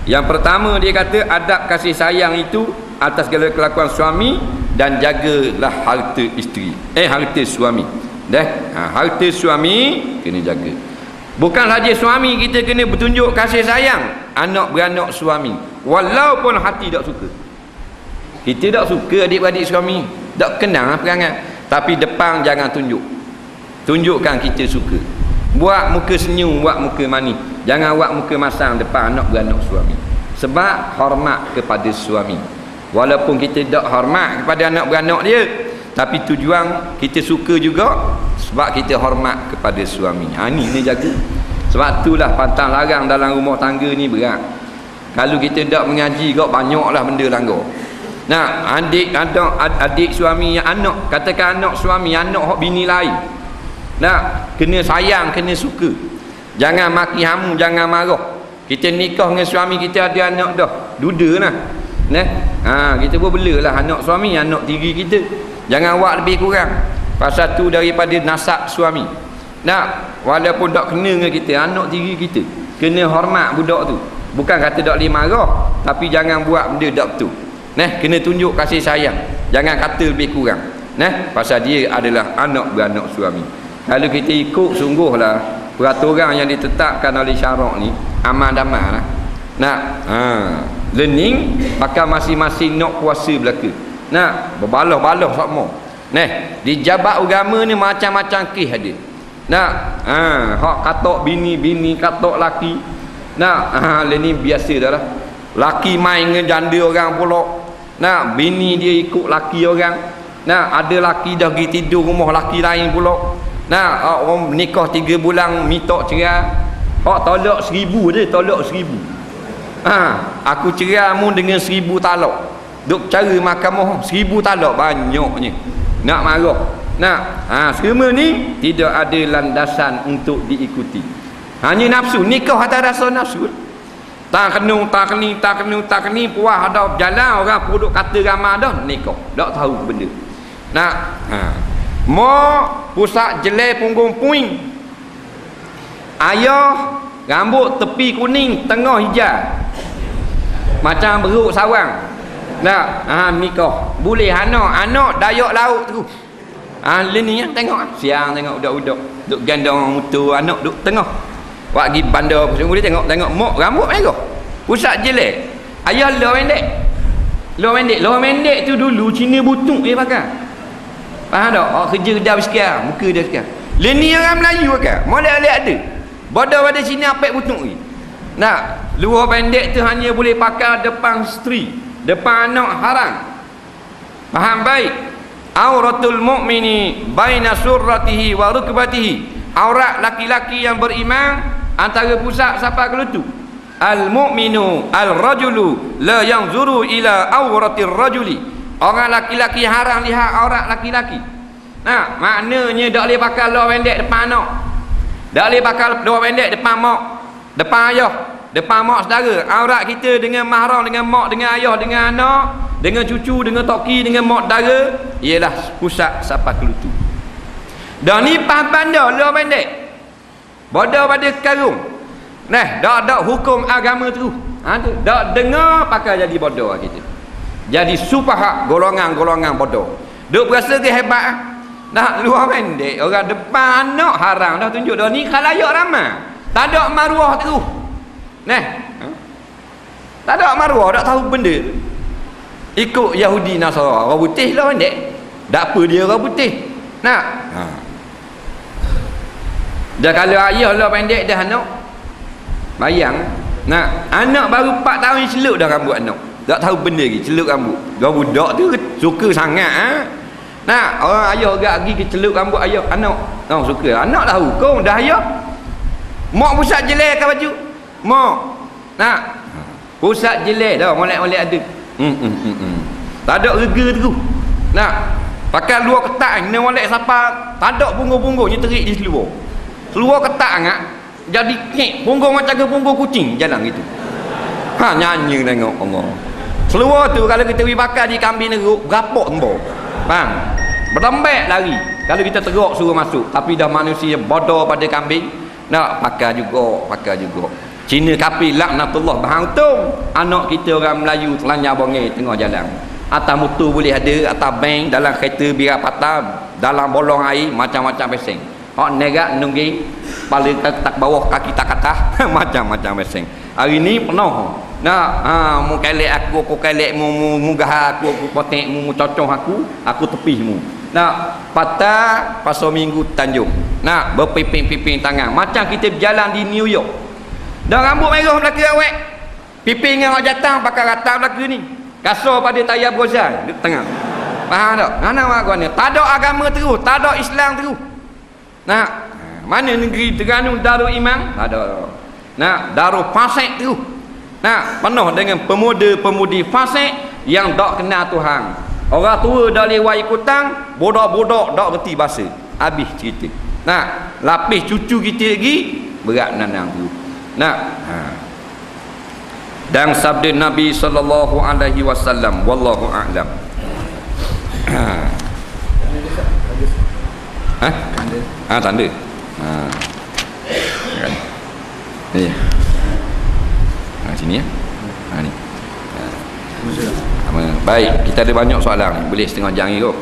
Yang pertama dia kata adab kasih sayang itu atas segala kelakuan suami dan jagalah harta isteri. Harta suami. Harta suami kena jaga. Bukan saja suami kita kena bertunjuk kasih sayang anak beranak suami. Walaupun hati tak suka. Kita tak suka adik-beradik suami, tak kenal perangai. Tapi depan jangan tunjuk. Tunjukkan kita suka. Buat muka senyum, buat muka manis. Jangan buat muka masam depan anak beranak suami. Sebab hormat kepada suami. Walaupun kita tak hormat kepada anak beranak dia, tapi tujuan kita suka juga sebab kita hormat kepada suami. Ni kena jaga. Sebab itulah pantang larang dalam rumah tangga ni berat. Kalau kita tak mengaji kok banyaklah benda langgar. Adik suami yang anak, katakan anak suami, anak hak bini lain. Kena sayang, kena suka. Jangan maki hamu, jangan marah. Kita nikah dengan suami kita ada anak dah, duda lah. Kita pun belalah anak suami, anak tiri kita. Jangan buat lebih kurang. Pasal tu daripada nasab suami. Walaupun tak kena dengan kita, anak tiri kita, kena hormat budak tu. Bukan kata tak boleh marah, tapi jangan buat benda tak betul. Kena tunjuk kasih sayang. Jangan kata lebih kurang. Pasal dia adalah anak beranak suami. Kalau kita ikut sungguhlah peraturan yang ditetapkan oleh syarak ni, aman damai lah. Learning pakai masing-masing nak kuasa belaka. Berbalah-balah sama. Di jabat agama ni macam-macam kes ada. Hak katok bini, katok laki. Learning biasa dah lah. Laki main dengan janda orang pula. Bini dia ikut laki orang. Ada laki dah pergi tidur rumah laki lain pula. Orang nikah 3 bulan minta cerai. Tolak 1000 dia, tolak 1000. Aku cerai mu dengan 1000 talak. Duk cara mahkamah 1000 talak banyaknya. Nak marah. Semua ni tidak ada landasan untuk diikuti. Hanya nafsu, nikah atas rasa nafsu. Tak kena puas ada berjalan orang produk kata ramah dah nikah. Tak tahu benda. Pusat jelai punggung puing. Ayah rambut tepi kuning, tengah hijau. Macam beruk sawang. Nikah. Boleh anak dayak laut tu. Ni tengok siang tengok budak-budak duk gandang motor, anak duk tengah. Wak pergi bandar boleh tengok mak rambut merah. Pusat jelek. Ayah loh pendek tu dulu Cina butuk dia pakai. Faham tak? Kerja dah sekian, muka dia sekian. Ni orang Melayu kan. Molek-molek ada. Bodoh pada Cina apek butuk ni. Luar pendek tu hanya boleh pakai depan isteri, depan anak haram. Faham baik? Auratul mu'mini baina surratihi wa rukbatihi. Aurat laki-laki yang beriman antara pusat sampai ke lutut. Al-mu'minu al-rajulu la yanzuru ila auratir rajuli. Orang laki-laki haram lihat aurat laki-laki. Maknanya tak boleh pakai luar pendek depan anak. Tak boleh pakai luar pendek depan mak, depan ayah, depan mak saudara. Aurat kita dengan mahram, dengan mak, dengan ayah, dengan anak, dengan cucu, dengan toki, dengan mak saudara, ialah pusat sampai ke lutut. Dan ni paham banda luar pendek. Bodoh pada karung. Dak hukum agama tu. Dak dengar pakai jadi bodoh kita. Jadi supahak golongan-golongan bodoh. Duk berasa ke hebat. Luar pendek orang depan anak haram dah tunjuk dah ni khalayak ramai. Tak ada maruah tu. Tak ada maruah, tak tahu benda. Ikut Yahudi Nasara, orang putih lah pendek. Tak apa dia orang putih. Dah kalau ayah lah pendek dah anak. Bayang. Anak baru 4 tahun celuk dah rambut anak. Tak tahu benda lagi, celuk rambut. Dia budak tu suka sangat. Orang ayah agak pergi ke celuk rambut ayah anak. Suka. Anak dah hukum dah ayah. Mak pusat jelek ke baju? Mak. Pusat jelek dah, molek-molek ada. Tak ada rega tu. Pakai luar ketat ni molek siapa? Tak ada punggung-punggungnya terik di seluar. Seluar ketat sangat. Jadi kek punggung macam ke punggung kucing jalan gitu. Nyanyi tengok Allah. Seluar tu kalau kita pergi bakar di kambing neruk berapa tembok. Faham? Berlembek lari. Kalau kita teruk suruh masuk, tapi dah manusia bodoh pada kambing, nak pakai juga. Cina kapi laknatullah bahang untung anak kita orang Melayu telanjang bongai tengah jalan. Atas motor boleh ada, atas bank, dalam kereta biar patah, dalam bolong air macam-macam peseng. Hak nerak nunggi kepala tak bawah kaki tak atas macam-macam peseng. Hari ni penuh. Nah, mu kelek aku kelek mu gah aku potek mu cocong aku tepih mu. Nah, patah pasal minggu Tanjung. Nah, berpiping-piping tangan. Macam kita berjalan di New York. Dah rambut merah belaka awak. Piping dengan awak jatang pakai rata belaka ni. Kasar pada tayar brozan di tengah. Faham tak? Mana awak ni? Tak ada agama terus, tak ada Islam terus. Nah, mana negeri Terengganu Darul Iman? Tak ada. Nah, Darul Fasik terus. Nah, penuh dengan pemuda-pemudi fasik yang tak kenal Tuhan. Orang tua dah lewat ikutang, bodoh-bodoh tak reti bahasa. Habis cerita. Nah, lapis cucu kita lagi berat nanang tu. Nah, dan sabda Nabi sallallahu alaihi wasallam, wallahu a'lam. Tanda. Kan. Ni. Sini ya. Ni. Baik, kita ada banyak soalan ni. Boleh setengah jam ni kot.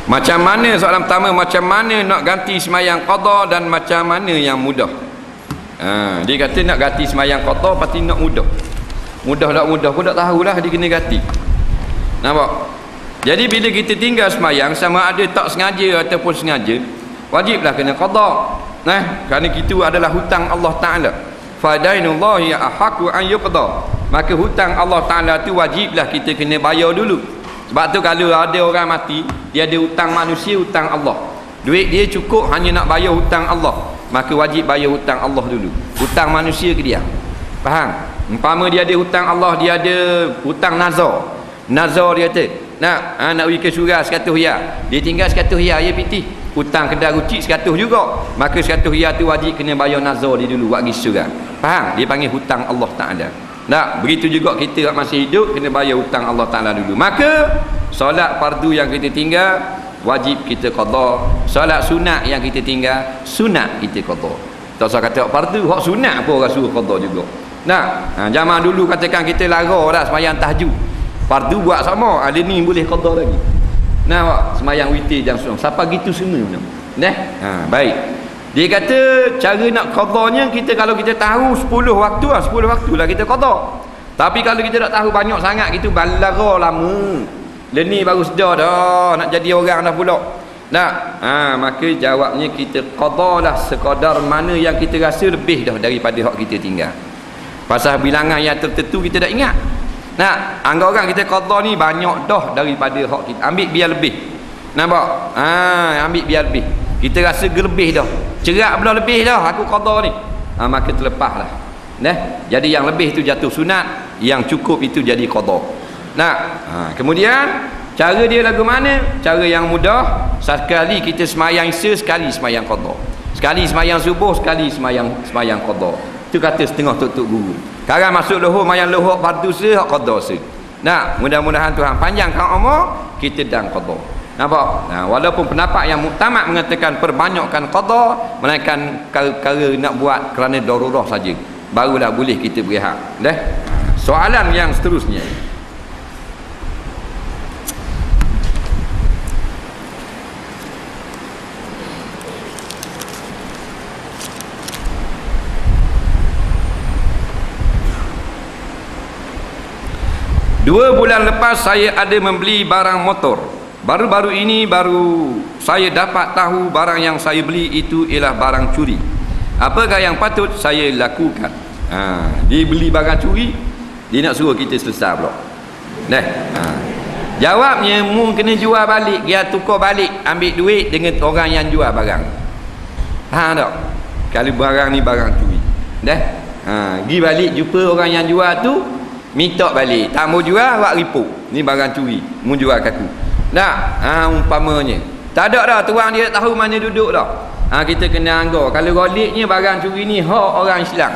Macam mana, soalan pertama, macam mana nak ganti semayang qada dan macam mana yang mudah? Dia kata nak ganti semayang qada pasti nak mudah. Mudah tak mudah pun tak tahulah dia kena ganti. Nampak? Jadi bila kita tinggal semayang sama ada tak sengaja ataupun sengaja, wajiblah kena qada. Kerana itu adalah hutang Allah Ta'ala. Fadainullahi ahaqu an yuqda. Maka hutang Allah Ta'ala tu wajiblah kita kena bayar dulu. Sebab tu kalau ada orang mati, dia ada hutang manusia, hutang Allah. Duit dia cukup hanya nak bayar hutang Allah, maka wajib bayar hutang Allah dulu. Hutang manusia ke dia? Faham? Umpama dia ada hutang Allah, dia ada hutang nazar. Nazar dia kata, nak pergi ke surah 100 riyal. Dia tinggal 100 riyal, dia pitih. Hutang kedai rucik 100 juga. Maka 100 riyal tu wajib kena bayar nazar dia dulu buat pergi surah. Faham? Dia panggil hutang Allah Ta'ala. Tak, begitu juga kita masih hidup kena bayar hutang Allah Ta'ala dulu. Maka solat fardu yang kita tinggal wajib kita qada. Solat sunat yang kita tinggal sunat kita qada. Tak usah kata fardu, hak sunat pun orang suruh qada juga. Zaman dulu katakan kita lara dah sembahyang tahajud. Fardu buat sama, ada ni boleh qada lagi. Sembahyang witir jam 9. Siapa gitu semua. Baik. Dia kata cara nak qadanya kita kalau kita tahu 10 waktu lah, 10 waktu lah kita qada. Tapi kalau kita tak tahu banyak sangat gitu balara lama. Leni baru sedar dah nak jadi orang dah pula. Maka jawabnya kita qadalah sekadar mana yang kita rasa lebih dah daripada hak kita tinggal. Pasal bilangan yang tertentu kita tak ingat. Anggap orang kita qada ni banyak dah daripada hak kita. Ambil biar lebih. Nampak? Ambil biar lebih. Kita rasa gelebih dah. Cerak pula lebih dah aku qada ni. Maka terlepaslah. Jadi yang lebih tu jatuh sunat, yang cukup itu jadi qada. Kemudian cara dia lagu mana? Cara yang mudah, sekali kita semayang isya, sekali semayang qada. Sekali semayang subuh, sekali semayang qada. Itu kata setengah tok-tok guru. Sekarang masuk lohor, mayang lohor fardu se, hak qada se. Mudah-mudahan Tuhan panjangkan umur kita dan qada. Nampak? Walaupun pendapat yang muktamad mengatakan perbanyakkan qada, melainkan perkara nak buat kerana darurah saja, barulah boleh kita berehat. Soalan yang seterusnya, Dua bulan lepas saya ada membeli barang motor. Baru-baru ini saya dapat tahu barang yang saya beli itu ialah barang curi. Apakah yang patut saya lakukan? Dia beli barang curi, dia nak suruh kita selesai pula. Jawabnya, mu kena jual balik, dia tukar balik, ambil duit dengan orang yang jual barang. Faham tak? Kalau barang ni barang curi. Pergi balik jumpa orang yang jual tu, minta balik. Tak mau jual, buat report. Ni barang curi, mu jual kat aku. Umpamanya tak ada dah, tuang dia tak tahu mana duduk dah. Kita kena anggar kalau goliknya barang curi ni hak orang Islam.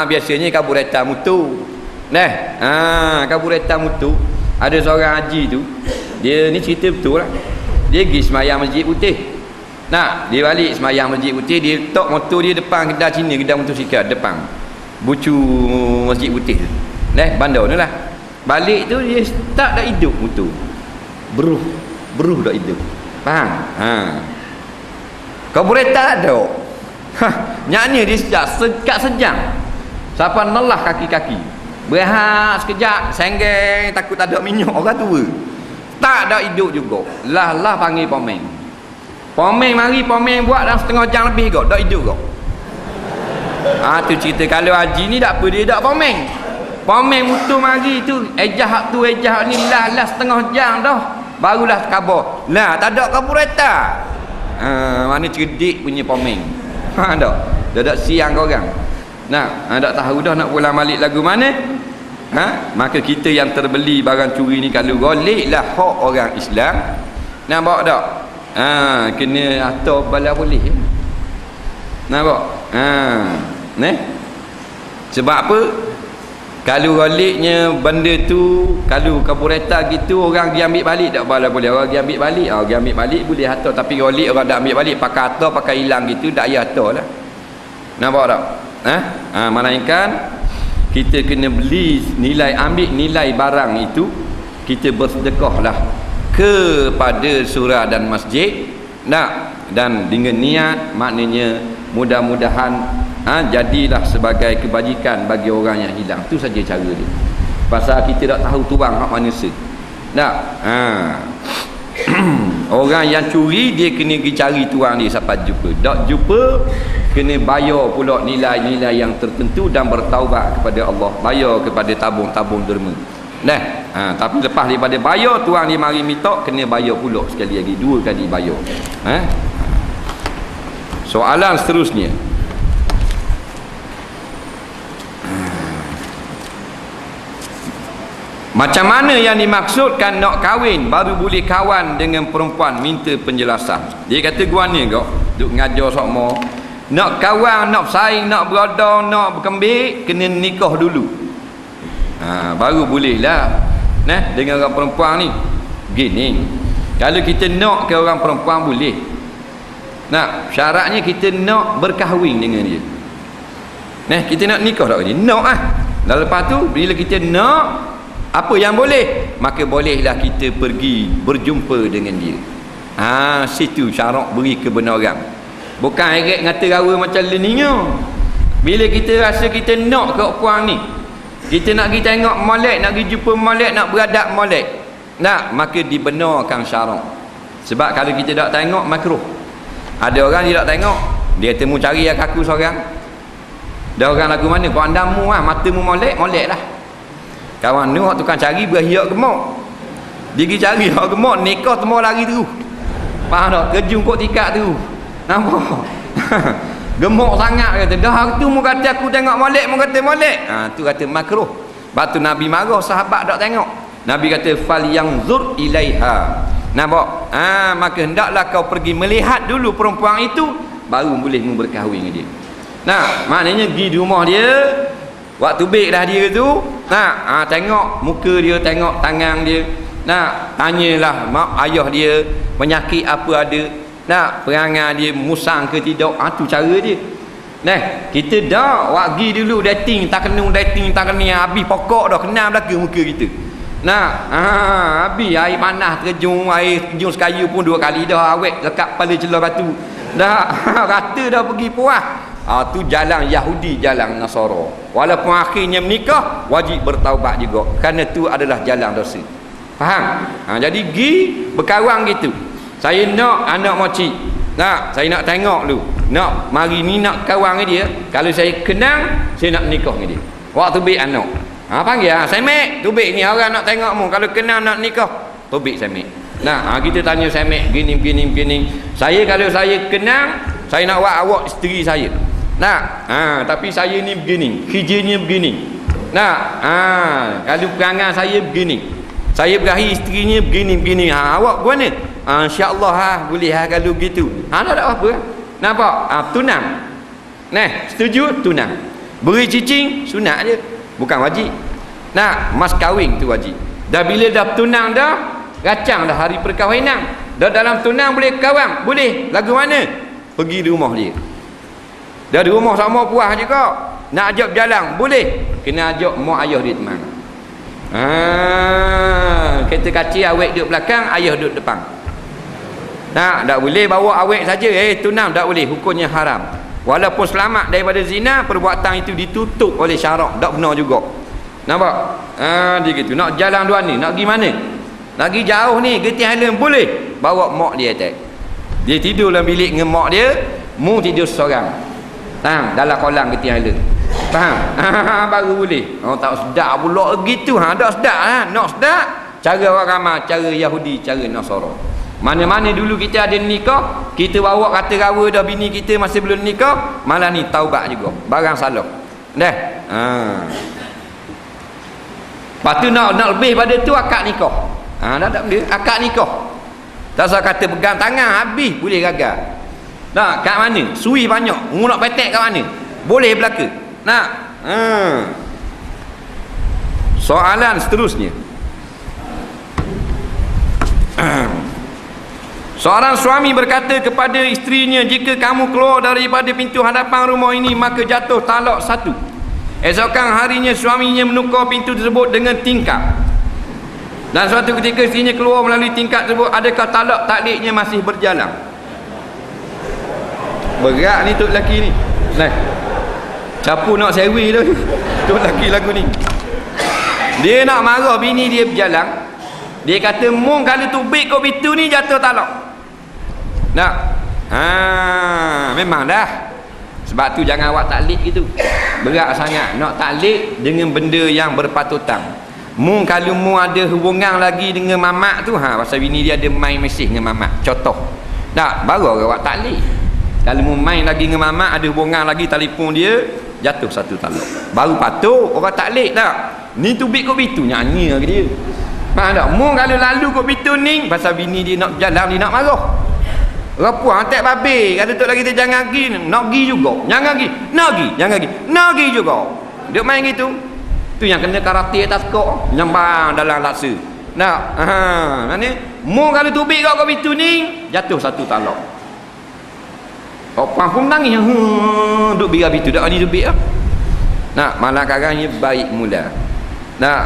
Biasanya karburetor mutu. Karburetor mutu. Ada seorang haji tu, dia ni cerita betul lah. Dia pergi semayang Masjid Putih. Nah, dia balik semayang Masjid Putih, dia tok motor dia depan kedai Cina, kedai motosikal depan bucu Masjid Putih tu. Bandar tu lah. Balik tu dia start dah hidup motor. Beruh dah hidup. Faham? Karburetor ada. Nyanyi dia sekat sejam. Siapa nelah kaki-kaki. Berehat sekejap, senggeng, takut tak ada minyak orang tua. Tak ada hidup juga. Lah panggil pomen. Pomen mari, pomen buat dalam setengah jam lebih kok, tak hidup kok. Tu cerita kalau haji ni tak apa dia tak pomen. Pomen mutu mari tu, ejah ni lah setengah jam dah. Barulah khabar. Lah tak ada karburetor. Mana cerdik punya pomen. Tak. Dah siang kau orang. Tak tahu dah nak pulang balik lagu mana. Maka kita yang terbeli barang curi ni kalau goleklah hak orang Islam. Nampak tak? Kena atau bala boleh. Nampak? Sebab apa? Kalau goleknya benda tu, kalau karburetor gitu orang dia ambil balik tak bala boleh. Orang dia ambil balik, dia ambil balik boleh atau, tapi golek orang dak ambil balik pakai atau pakai hilang gitu dak ya atau lah. Nampak tak? Melainkan kita kena beli ambil nilai barang itu, kita bersedekahlah kepada surau dan masjid. Dan dengan niat, maknanya mudah-mudahan jadilah sebagai kebajikan bagi orang yang hilang. Itu saja cara dia. Pasal kita tak tahu tuang hak manusia. Orang yang curi dia kena pergi cari tuang dia sampai jumpa. Tak jumpa, kena bayar pula nilai-nilai yang tertentu dan bertaubat kepada Allah, bayar kepada tabung-tabung derma. Tapi lepas daripada bayar, tuang dia mari minta, kena bayar pula sekali lagi, 2 kali bayar. Soalan seterusnya, macam mana yang dimaksudkan nak kahwin baru boleh kawan dengan perempuan? Minta penjelasan. Dia kata gua ni kau duk ngajar sokmo, nak kawan, nak bersaing, nak beradang, nak berkembik, kena nikah dulu. Baru boleh lah dengan orang perempuan ni. Gini, kalau kita nak ke orang perempuan boleh. Syaratnya kita nak berkahwin dengan dia. Kita nak nikah tak dia? Nak Dan lepas tu bila kita nak, apa yang boleh? Maka bolehlah kita pergi berjumpa dengan dia. Situ syarat beri kebenaran. Bukan heret ngata rawa macam leninya. Bila kita rasa kita nak ke puan ni, kita nak pergi tengok molek, nak pergi jumpa molek, nak beradab molek, maka dibenarkan syarat. Sebab kalau kita tak tengok, makruh. Ada orang dia tak tengok, dia temu cari kaku seorang. Dah orang lagu mana? Kau andamu matamu molek lah. Kawan ni orang tukang cari berhiak gemuk. Dia pergi cari hak gemuk, nikah semua lari tu. Faham tak? Kejung kot tikak tu. Nampak? Gemuk sangat kata. Dah hari tu mu kata aku tengok molek, mu kata molek. Tu kata makruh. Lepas tu Nabi marah, sahabat tak tengok. Nabi kata fal yanzur ilaiha. Nampak? Maka hendaklah kau pergi melihat dulu perempuan itu, baru boleh mu berkahwin dengan dia. Maknanya pergi di rumah dia, waktu baik dah dia tu, tengok muka dia, tengok tangan dia, tanyalah mak ayah dia penyakit apa ada, perangai dia musang ke tidak. Tu cara dia. Kita dah pergi dulu dating, tak kena habis pokok dah kenal belaka muka kita. Habis air panas terjun, air terjun sekayu pun 2 kali dah awet lekat kepala celah batu. Dah rata dah pergi puas. Tu jalan Yahudi, jalan Nasara. Walaupun akhirnya menikah, wajib bertaubat juga, kerana tu adalah jalan dosa. Faham? Jadi pergi berkawan gitu. Saya nak anak moci. Saya nak tengok dulu. Nak mari ni nak kawan dengan dia. Kalau saya kenal, saya nak nikah dengan dia. Waktu baik anak. Panggil Semek, tu baik ni orang nak tengok mu. Kalau kenal nak nikah, tu baik Semek. Kita tanya Semek begini. Saya kalau saya kenal, saya nak buat awak isteri saya. Tapi saya ni begini, kerjanya begini. Kalau perangai saya begini, saya berakhir isterinya begini. Awak buat ni? InsyaAllah boleh kalau gitu. Tak ada apa. Nampak? Tunang. Setuju? Tunang. Beri cicing sunat je, bukan wajib. Mas kahwin tu wajib. Dah bila dah tunang dah, racang dah hari perkahwinan. Dah dalam tunang boleh kawan, boleh. Lagu mana? Pergi di rumah dia. Dah di rumah sama puas juga. Nak ajak berjalan, boleh. Kena ajak mak ayah dia teman. Kereta kacil awek duduk belakang, ayah duduk depan. Tak boleh bawa awek saja. Tunang tak boleh, hukumnya haram. Walaupun selamat daripada zina, perbuatan itu ditutup oleh syarak, tak benar juga. Nampak? Dia gitu. Nak jalan dua ni, nak pergi mana? Nak pergi jauh ni, Genting Highland, boleh. Bawa mak dia atas. Dia tidur dalam bilik dengan mak dia, mu tidur seorang. Dalam kolam Genting Highland. Faham? Baru boleh. Tak sedap pula gitu. Tak sedap. Nak sedap, cara orang ramai, cara Yahudi, cara Nasara. Mana-mana dulu kita ada nikah, kita bawa kata rawa dah bini kita masih belum nikah, malah ni taubat juga. Barang salah. Dah. Lepas tu nak lebih pada tu akad nikah. Tak boleh. Akad nikah. Tak usah kata pegang tangan, habis boleh gagal. Nak kat mana? Sui banyak. Nak petek kat mana? Boleh belaka. Nak. Soalan seterusnya. Seorang suami berkata kepada isterinya, jika kamu keluar daripada pintu hadapan rumah ini, maka jatuh talak 1. Esokan harinya suaminya menukar pintu tersebut dengan tingkap. Dan suatu ketika isterinya keluar melalui tingkap tersebut, adakah talak takliknya masih berjalan? Berat ni tok lelaki ni. Nah, capu nak sewi tu. Tok lelaki lagu ni. Dia nak marah bini dia berjalan. Dia kata, mung kalau tubik kau pintu ni jatuh talak. Nak? Memang dah. Sebab tu jangan awak taklik gitu. Berat sangat nak taklik dengan benda yang berpatutan. Mung kalau mu ada hubungan lagi dengan mamak tu, pasal bini dia ada main mesej dengan mamak. Contoh. Tak, baru awak taklik. Kalau mu main lagi dengan mamak, ada hubungan lagi, telefon dia, jatuh 1 talak. Baru patut orang taklik tak? Ni tubik kau pintu nyanyi ke dia. Faham tak? Mu kalau lalu kau pintu ni, pasal bini dia nak jalan, dia nak marah. Rapuan tak babe, kata tok lagi dia jangan pergi, nak pergi juga. Jangan pergi, nak pergi, jangan pergi. Nak pergi juga. Dia main gitu. Tu yang kena karate atas kok, nyambang dalam laksa. Nak. Mana? Mu kalau tubik kau pintu ni, jatuh 1 talak. Orang pun nangis. Duk biar pintu dak ni tubik ah. Nak, malah karangnya baik mula. Nak,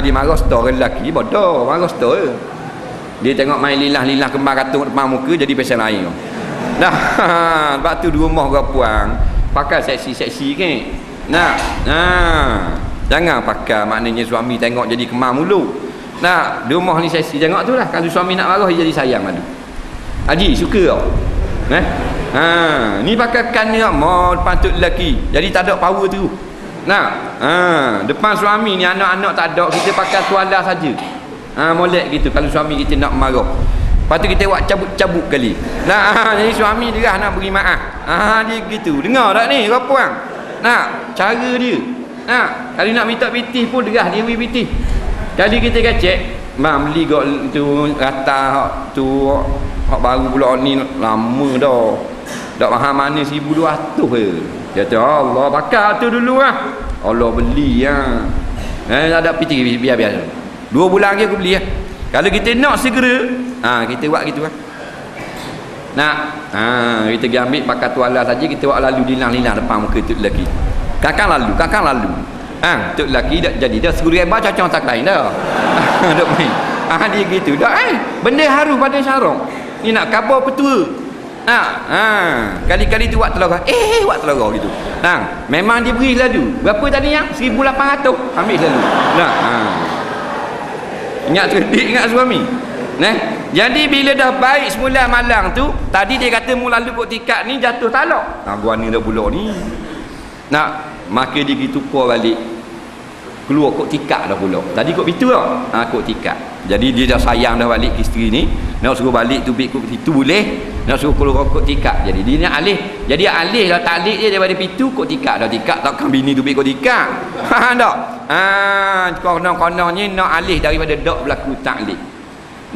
dia marah stor lelaki, bodoh, marah stor. Dia tengok main lilah-lilah kembar katung depan muka, jadi pasal lain. Dah, sebab tu di rumah rapuang pakai seksi-seksi kan. Nak, jangan pakai maknanya suami tengok jadi kemar mulu. Nak, di rumah ni seksi, tengok tu lah. Kalau suami nak marah, dia jadi sayang madu. Haji, suka tau. Ni pakai kan ni mau depan tu lelaki, jadi tak ada power tu. Nak, depan suami ni anak-anak tak ada, kita pakai tuala saja. Molek gitu kalau suami kita nak marah. Lepas tu kita buat cabut-cabut kali. Nah, jadi suami dia nak beri maaf. Dia gitu. Dengar tak ni rapuang? Nak, cara dia. Nak, kalau nak minta pitih pun derah dia beri pitih. Kali kita kacek, bang beli gok tu rata tu hak baru pula ni lama dah. Tak faham mana 1,200 je. Dia kata Allah bakar tu dulu ah. Allah beli ada pitih biar-biar. 2 bulan lagi aku beli lah. Kalau kita nak segera, kita buat gitu lah. Nak, kita pergi ambil pakai tuala saja, kita buat lalu lilang-lilang depan muka tu lelaki. Kakang lalu. Tu lelaki dah jadi dah segera hebat cacang tak lain dah. Duk main. Dia gitu dah. Benda haru pada syarak. Ni nak khabar petua. Kali-kali tu buat telurah. Buat telurah gitu. Memang dia beri lalu. Berapa tadi yang? 1,800. Ambil lalu. Ingat cerdik, ingat suami. Jadi bila dah baik semula malang tu, tadi dia kata mu lalu kok tikat ni jatuh talak. Gua ni dah pula ni. Nak, maka dia pergi tukar balik. Keluar kok tikat dah pula. Tadi kok pintu tau. Kok tikat. Jadi dia dah sayang dah balik ke isteri ni. Nak suruh balik tubik kok situ boleh. Nak suruh keluar kok tikat. Jadi dia nak alih. Jadi alih dah taklik dia daripada pintu kok tikat. Dah tikat takkan bini tubik kok tikat. Faham tak? Konon-kononnya nak alih daripada dok berlaku taklik.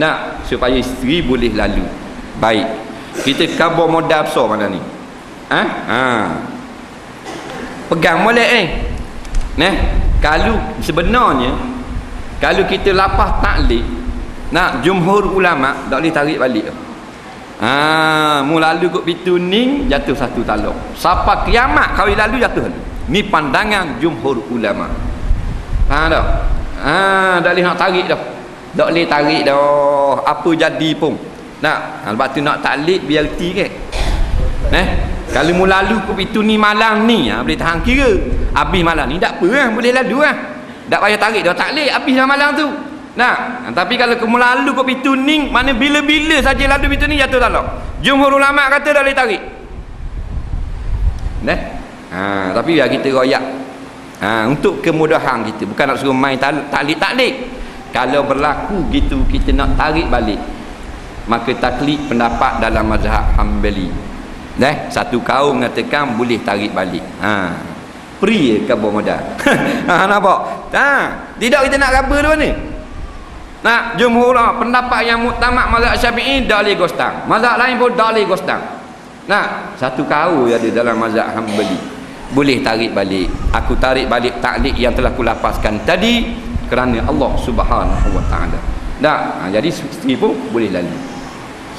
Nak, supaya isteri boleh lalu. Baik. Kita khabar modal besar mana ni? Pegang molek ni. Kalau sebenarnya Kalau kita lapah taklid, nak jumhur ulama tak boleh tarik balik. Mu lalu kot pintu ni jatuh satu talak. Sampai kiamat kau lalu jatuh. Ni pandangan jumhur ulama. Tak? Tak boleh nak tarik dah. Tak boleh tarik dah. Apa jadi pun. Nak, sebab tu nak taklid biar reti ke. Kalau mu lalu kot pintu ni malam ni, boleh tahan kira. Habis malam ni tak apa, boleh lalu . Tak payah tarik dah taklid habis dah malam tu. Nah, tapi kalau kamu lalu ke pintu ni, mana bila-bila saja lalu pintu ni jatuh talak. Jumhur ulama kata dah boleh tarik. Tapi biar kita royak. Untuk kemudahan kita, bukan nak suruh main taklid. Kalau berlaku gitu kita nak tarik balik, maka taklid pendapat dalam mazhab Hanbali. Satu kaum mengatakan boleh tarik balik. Free ke modal. Nampak? Tidak kita nak raba dua ni. Nah, jumhur pendapat yang muktamad mazhab Syafi'i dah boleh gostang. Mazhab lain pun dah boleh gostang. Nah, satu kaum yang ada dalam mazhab Hanbali boleh tarik balik. Aku tarik balik taklid yang telah aku lapaskan tadi kerana Allah Subhanahu wa taala. Jadi isteri pun boleh lalu.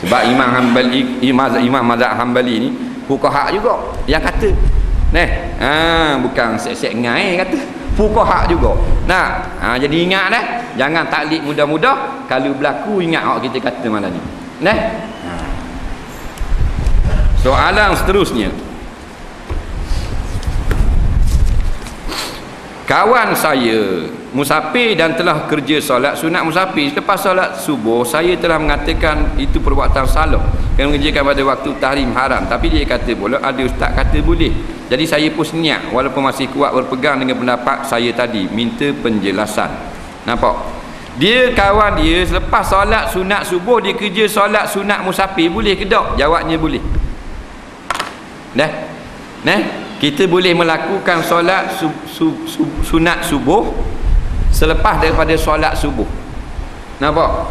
Sebab Imam Hanbali, Imam mazhab Hanbali ni fuqaha juga yang kata bukan sek-sek ngai kata fuqaha juga. Jadi ingat jangan taklid mudah-mudah. Kalau berlaku ingat awak kita kata malam ni. Soalan seterusnya, kawan saya musafir dan telah kerja solat sunat musafir. Lepas solat subuh saya telah mengatakan itu perbuatan salah yang mengerjakan pada waktu tahrim haram, tapi dia kata pula ada ustaz kata boleh. Jadi saya pun senyap walaupun masih kuat berpegang dengan pendapat saya tadi, minta penjelasan. Nampak? Dia kawan dia selepas solat sunat subuh dia kerja solat sunat musafir, boleh ke tak? Jawabnya boleh. Kita boleh melakukan solat sunat subuh selepas daripada solat subuh. Nampak?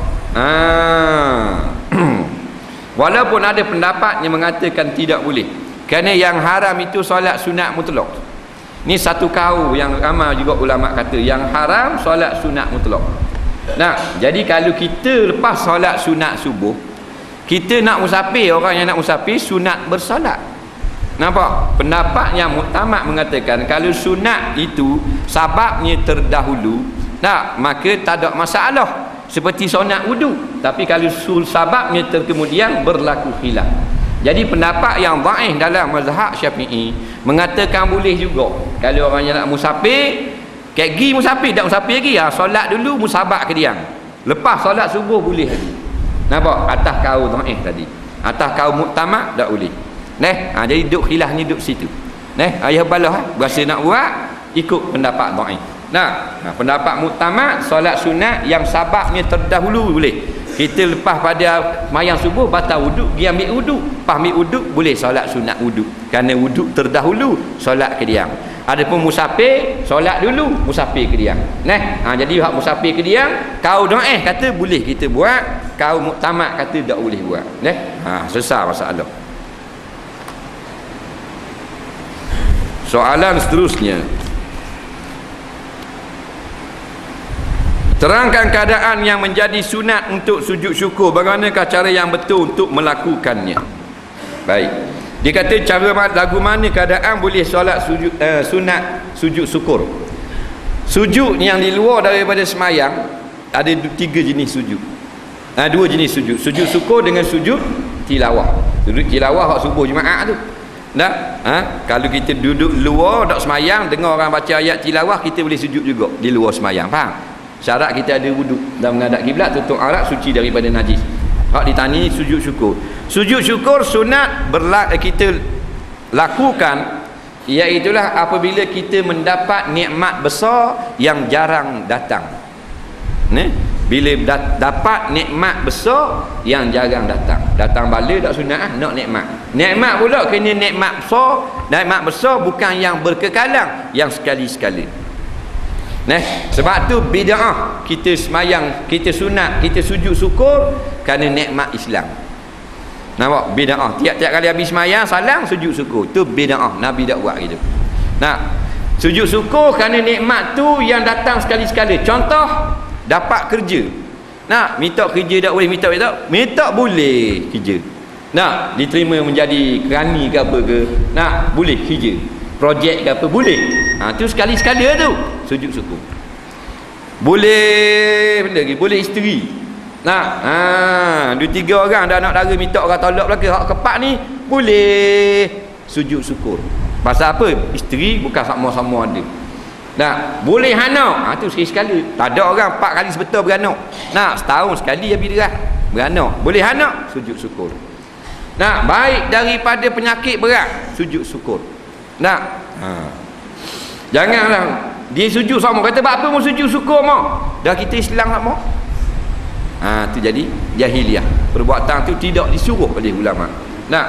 Walaupun ada pendapat yang mengatakan tidak boleh, kerana yang haram itu solat sunat mutlak. Ni satu kaum yang ramai juga ulama kata yang haram solat sunat mutlak. Jadi kalau kita lepas solat sunat subuh, kita nak musafir, orang yang nak musafir sunat bersolat. Nampak? Pendapat yang muktamad mengatakan kalau sunat itu sababnya terdahulu, maka tak ada masalah, seperti sunat wudu. Tapi kalau sababnya terkemudian berlaku khilaf. Jadi pendapat yang dhaif dalam mazhab Syafi'i mengatakan boleh juga. Kalau orang yang nak musafir, pergi musafir, tak musafir lagi, solat dulu musabak ke dia. Lepas solat subuh boleh lagi. Nampak? Atas kaum dhaif tadi. Atas kaum muktamad tak boleh. Jadi duduk khilafnya duduk situ. Ayah balah berasa nak buat ikut pendapat dhaif. Pendapat muktamad solat sunat yang sababnya terdahulu boleh. Kita lepas pada mayang subuh batal wuduk, pergi ambil wuduk, lepas ambil wuduk boleh solat sunat wuduk, kerana wuduk terdahulu solat kediam. Adapun musafir solat dulu musafir kediam. Jadi hak musafir kediam kaum dhaif kata boleh kita buat, kaum muktamad kata tak boleh buat. Selesai masalah. Soalan seterusnya, terangkan keadaan yang menjadi sunat untuk sujud syukur. Bagaimanakah cara yang betul untuk melakukannya? Baik. Dia kata cara lagu mana keadaan boleh solat sunat sujud syukur. Sujud yang di luar daripada semayang ada tiga jenis sujud. Dua jenis sujud. Sujud syukur dengan sujud tilawah. Sujud tilawah hak subuh Jumaat tu. Kalau kita duduk luar tak semayang, dengar orang baca ayat tilawah, kita boleh sujud juga di luar semayang. Faham? Syarat kita ada wuduk dan menghadap kiblat, tutup aurat, suci daripada najis. Hak ditanya sujud syukur. Sujud syukur sunat kita lakukan, iaitulah apabila kita mendapat nikmat besar yang jarang datang. Bila dapat nikmat besar yang jarang datang bala tak sunat nak nikmat pula kena nikmat besar bukan yang berkekalan, yang sekali-sekala. Sebab tu bid'ah kita semayang, kita sunat, kita sujud syukur kerana nikmat Islam. Nampak? Bid'ah. Tiap-tiap kali habis semayang salam sujud syukur, tu bid'ah. Nabi tak buat gitu. Sujud syukur kerana nikmat tu yang datang sekali-sekala. Contoh dapat kerja. Nak minta kerja tak boleh, minta boleh kerja. Nak diterima menjadi kerani ke apa ke, nak boleh kerja. Projek ke apa boleh. Tu sekali-sekala tu sujud syukur. Boleh benda lagi, boleh isteri. Nak 2-3 orang dah nak dara minta orang tolak belaka, hak kepak ni boleh sujud syukur. Pasal apa? Isteri bukan sama-sama ada. Nak boleh anak, tu sekali-sekala. Tak ada orang 4 kali sebetul beranak. Nak setahun sekali habis dia beranak. Boleh anak, sujud syukur. Nak baik daripada penyakit berat, sujud syukur. Nak janganlah dia sujud sama kata apa mau sujud syukur mau. Dah kita Islam tak mau. Tu jadi jahiliah. Perbuatan tu tidak disuruh oleh ulama. Nak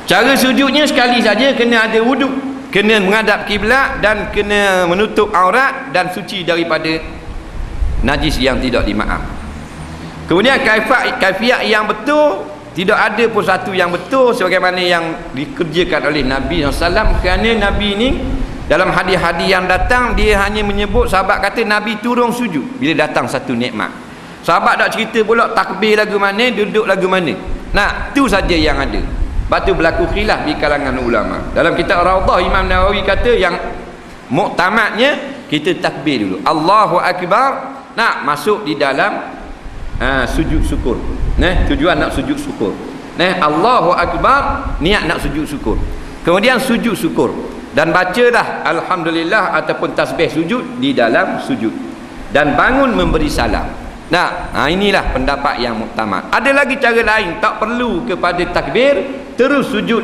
cara sujudnya sekali saja, kena ada wuduk, kena menghadap kiblat dan kena menutup aurat dan suci daripada najis yang tidak dimaaf. Kemudian kaifiat yang betul, tidak ada pun satu yang betul sebagaimana yang dikerjakan oleh Nabi SAW. Kerana Nabi ni dalam hadis-hadis yang datang, dia hanya menyebut, sahabat kata Nabi turun sujud bila datang satu nikmat. Sahabat tak cerita pula takbir lagu mana, duduk lagu mana. Nah, tu saja yang ada. Sebab tu berlaku khilaf di kalangan ulama. Dalam kitab Raudhah, Imam Nawawi kata yang muktamadnya kita takbir dulu, Allahu Akbar, nak masuk di dalam sujud syukur. Tujuan nak sujud syukur. Allahu Akbar, niat nak sujud syukur. Kemudian sujud syukur dan bacalah alhamdulillah ataupun tasbih sujud di dalam sujud dan bangun memberi salam. Inilah pendapat yang muktamad. Ada lagi cara lain, tak perlu kepada takbir, terus sujud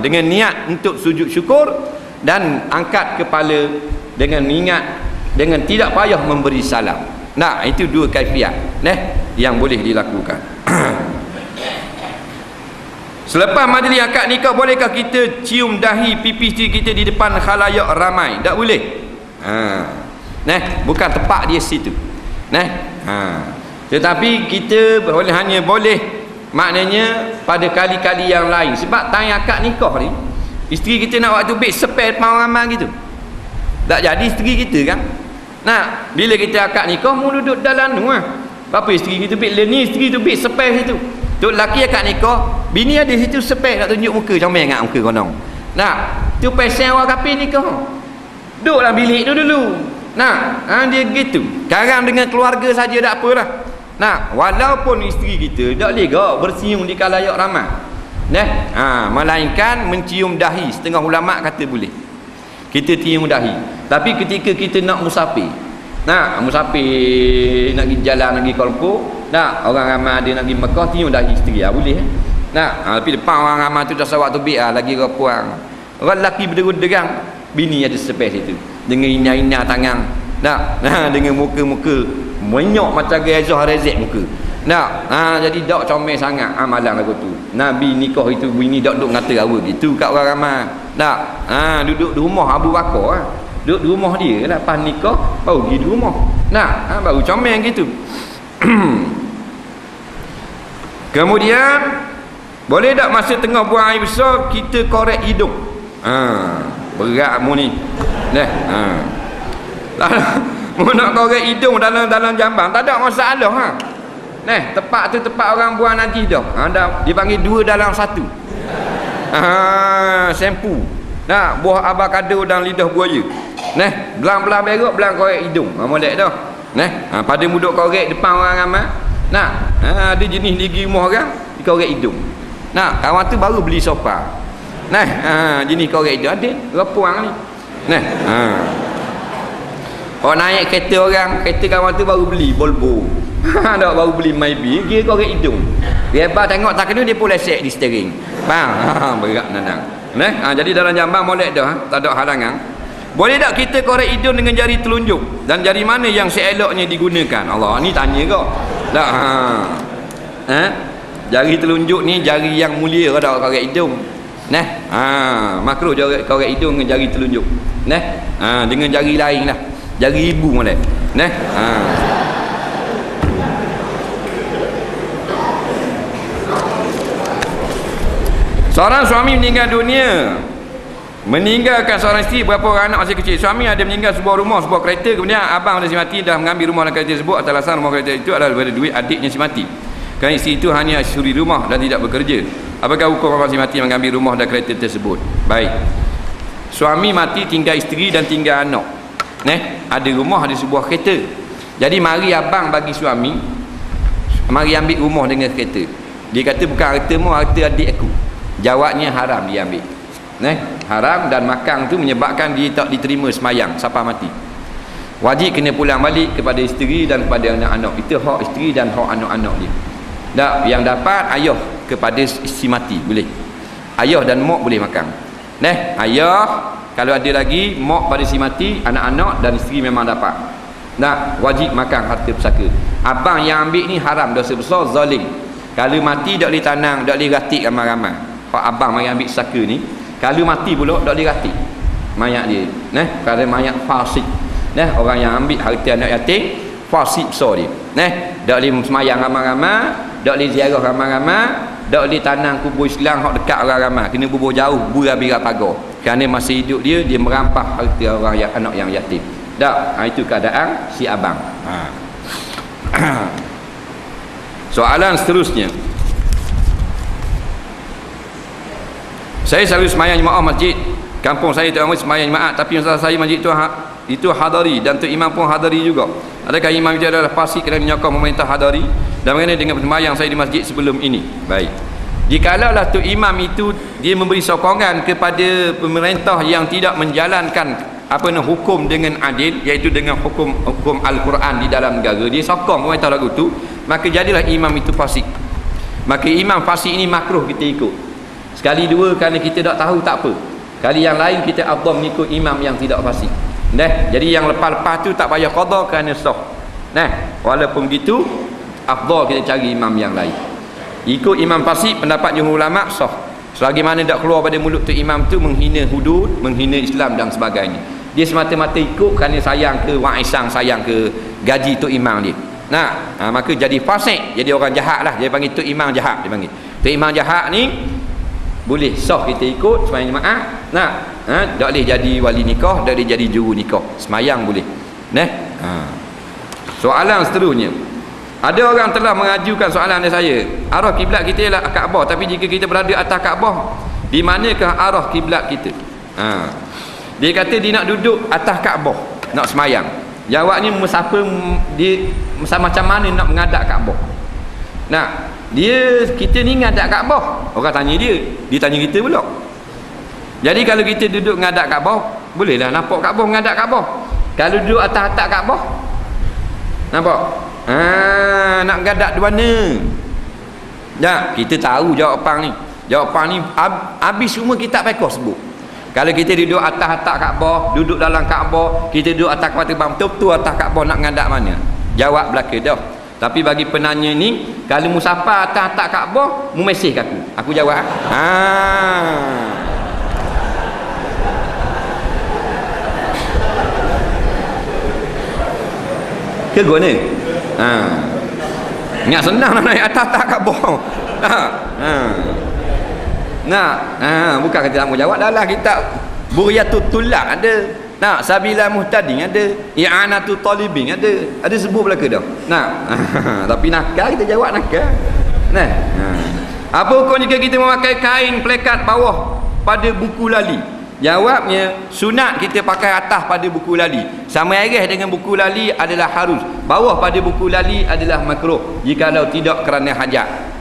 dengan niat untuk sujud syukur dan angkat kepala dengan niat, dengan tidak payah memberi salam. Itu 2 kaifiat yang boleh dilakukan. Selepas majlis akad nikah, bolehkah kita cium dahi pipi isteri kita di depan khalayak ramai? Tak boleh. Bukan tepat dia situ. Tetapi kita hanya boleh, maknanya pada kali-kali yang lain. Sebab time akad nikah ni, isteri kita nak waktu baik sepel depan orang ramai gitu, tak jadi isteri kita kan. Bila kita akad nikah, mu duduk dalam tu apa isteri kita baik ni, isteri tu baik sepel situ. Tu lelaki akad nikah, bini ada situ sepel nak tunjuk muka, comel ingat muka konong. Tu pesen orang kapil nikah, duduk dalam bilik tu dulu. Dia gitu. Sekarang dengan keluarga saja tak apalah. Walaupun isteri kita tak lega bersiung di khalayak ramai. Melainkan mencium dahi. Setengah ulama kata boleh. Kita cium dahi. Tapi ketika kita nak musafir, musafir nak pergi jalan, nak pergi Kuala Lumpur, orang ramai ada nak pergi Mekah, cium dahi isteri boleh. Tapi depan orang ramai tu dah sawak tu biar lagi rapuang. Orang lelaki berderut-derang, bini ada sepeh situ dengan inya-inya tangan, dengan muka-muka menyok macam Gezah Rezek muka. Jadi tak comel sangat amalan lagu tu. Nabi nikah itu bini tak duduk ngata apa gitu kat orang ramai. Duduk di rumah Abu Bakar, duduk di rumah dia lah, pas nikah baru pergi di rumah. Baru comel gitu. Kemudian boleh tak masa tengah buang air besar kita korek hidung? Berat mu ni. Mu nak korek hidung dalam jambang tak ada masalah. Tepat tu tepat orang buang najis dah. Dipanggil 2 dalam 1. Sempu. Buah avocado dan lidah buaya. Belang-belang berak, belang korek hidung. Molek dah. Pada muduk korek depan orang ramai. Ada jenis lagi rumah orang dikorek hidung. Kawan tu baru beli sofa. Jenis korek hidung ada rapuang ni. Orang naik kereta orang, kereta kawan tu baru beli Volvo. Tak baru beli Mybi, dia korek hidung. Dia tengok tak kena, dia pun lesek di steering. Faham? Berat nanang. Jadi dalam jambang molek dah, tak ada halangan. Boleh tak kita korek hidung dengan jari telunjuk? Dan jari mana yang seeloknya digunakan? Allah ni tanya kau. Tak. Jari telunjuk ni jari yang mulia ke tak korek hidung? Makruh korek hidung dengan jari telunjuk. Dengan jari lain lah. Jari ibu molek. Seorang suami meninggal dunia, meninggalkan seorang isteri, berapa orang anak masih kecil. Suami ada meninggal sebuah rumah, sebuah kereta, kemudian abang ada si mati dah mengambil rumah dan kereta tersebut. Atas alasan rumah kereta itu adalah daripada duit adiknya si mati, kerana isteri itu hanya suri rumah dan tidak bekerja. Apakah hukum abang si mati mengambil rumah dan kereta tersebut? Baik, suami mati tinggal isteri dan tinggal anak, ada rumah, ada sebuah kereta. Jadi mari abang bagi suami, mari ambil rumah dengan kereta. Dia kata bukan hartamu, harta adik aku. Jawabnya haram dia ambil. Haram, dan makan tu menyebabkan dia tak diterima semayang siapa mati. Wajib kena pulang balik kepada isteri dan kepada anak-anak. Itu hak isteri dan hak anak-anak dia. Tak, yang dapat ayah kepada isteri mati boleh. Ayah dan mak boleh makan. Ayah kalau ada lagi, mak pada si mati, anak-anak dan isteri memang dapat. Nah, wajib makan harta pusaka. Abang yang ambil ni haram, dosa besar, zalim. Kalau mati tak boleh tanang, tak boleh ratik ramai-ramai. Pak abang mari ambil pusaka ni, kalau mati pula tak boleh ratik mayat dia. Kalau mayat fasik. Orang yang ambil harta anak yatim, fasik besar dia. Tak boleh semayang ramai-ramai, tak boleh ziarah ramai-ramai, tak boleh tanang kubur Islam hak dekat orang ramai, kena kubur jauh, bira-bira pagar. Kerana masa hidup dia merampas harta orang yang anak yang yatim. Tak, itu keadaan si abang. Soalan seterusnya, saya selalu semayang jemaah masjid kampung saya, tu semayang jemaah, tapi masalah saya masjid itu hadari dan tu imam pun hadari juga. Adakah imam itu adalah fasik kerana menyokong pemerintah hadari, dan bagaimana dengan semayang saya di masjid sebelum ini? Baik, jikalau tu imam itu dia memberi sokongan kepada pemerintah yang tidak menjalankan hukum dengan adil, iaitu dengan hukum Al-Quran di dalam negara, dia sokong pemerintah lagu tu, maka jadilah imam itu fasik. Maka imam fasik ini makruh kita ikut. Sekali dua kerana kita tak tahu tak apa, kali yang lain kita afdal mengikut imam yang tidak fasik. Jadi yang lepas-lepas tu tak payah qada kerana sah. Walaupun begitu afdal kita cari imam yang lain. Ikut imam fasik, pendapat jumhur ulama sah, selagi mana tak keluar pada mulut tu imam tu menghina hudud, menghina Islam dan sebagainya. Dia semata-mata ikut kerana sayang ke waisang, sayang ke gaji tu imam dia. Maka jadi fasik, jadi orang jahat lah. Dia panggil tu imam jahat, dia panggil. Tu imam jahat ni boleh sah kita ikut semayang jemaah. Tak boleh jadi wali nikah, tak boleh jadi juru nikah. Semayang boleh. Soalan seterusnya, ada orang telah mengajukan soalan dari saya. Arah kiblat kita ialah Kaabah, tapi jika kita berada atas Kaabah, di manakah arah kiblat kita? Dia kata dia nak duduk atas Kaabah, nak semayang. Jawabnya dia macam mana nak menghadap Kaabah? Kita ni ngadap Kaabah, orang tanya dia tanya kita pula. Jadi kalau kita duduk ngadap Kaabah, bolehlah nampak Kaabah, menghadap Kaabah. Kalau duduk atas-atas Kaabah, nampak? Nak menghadap di mana? Kita tahu jawapan ni habis semua kitab fiqh sebut. Kalau kita duduk atas-atas Kaabah, duduk dalam Kaabah, kita duduk atas Kaabah, betul-betul atas Kaabah, nak menghadap mana? Jawab belaka dah. Tapi bagi penanya ni, kalau musafar atas-atas Kaabah, mu mesej ke aku? Aku jawab. Ke gua ni? Ingat senang nak naik atas-atas Kaabah. Bukan kata tak mau jawab, dalam kitab Buryatul Tulab ada. Sabila Muhtadin ada, I'anatul Talibin ada sebut belaka dah. Tapi nakal kita jawab nakal. Apa hukum jika kita memakai kain plekat bawah pada buku lali? Jawabnya, sunat kita pakai atas pada buku lali. Sama airih dengan buku lali adalah harus. Bawah pada buku lali adalah makruh jikalau tidak kerana hajat.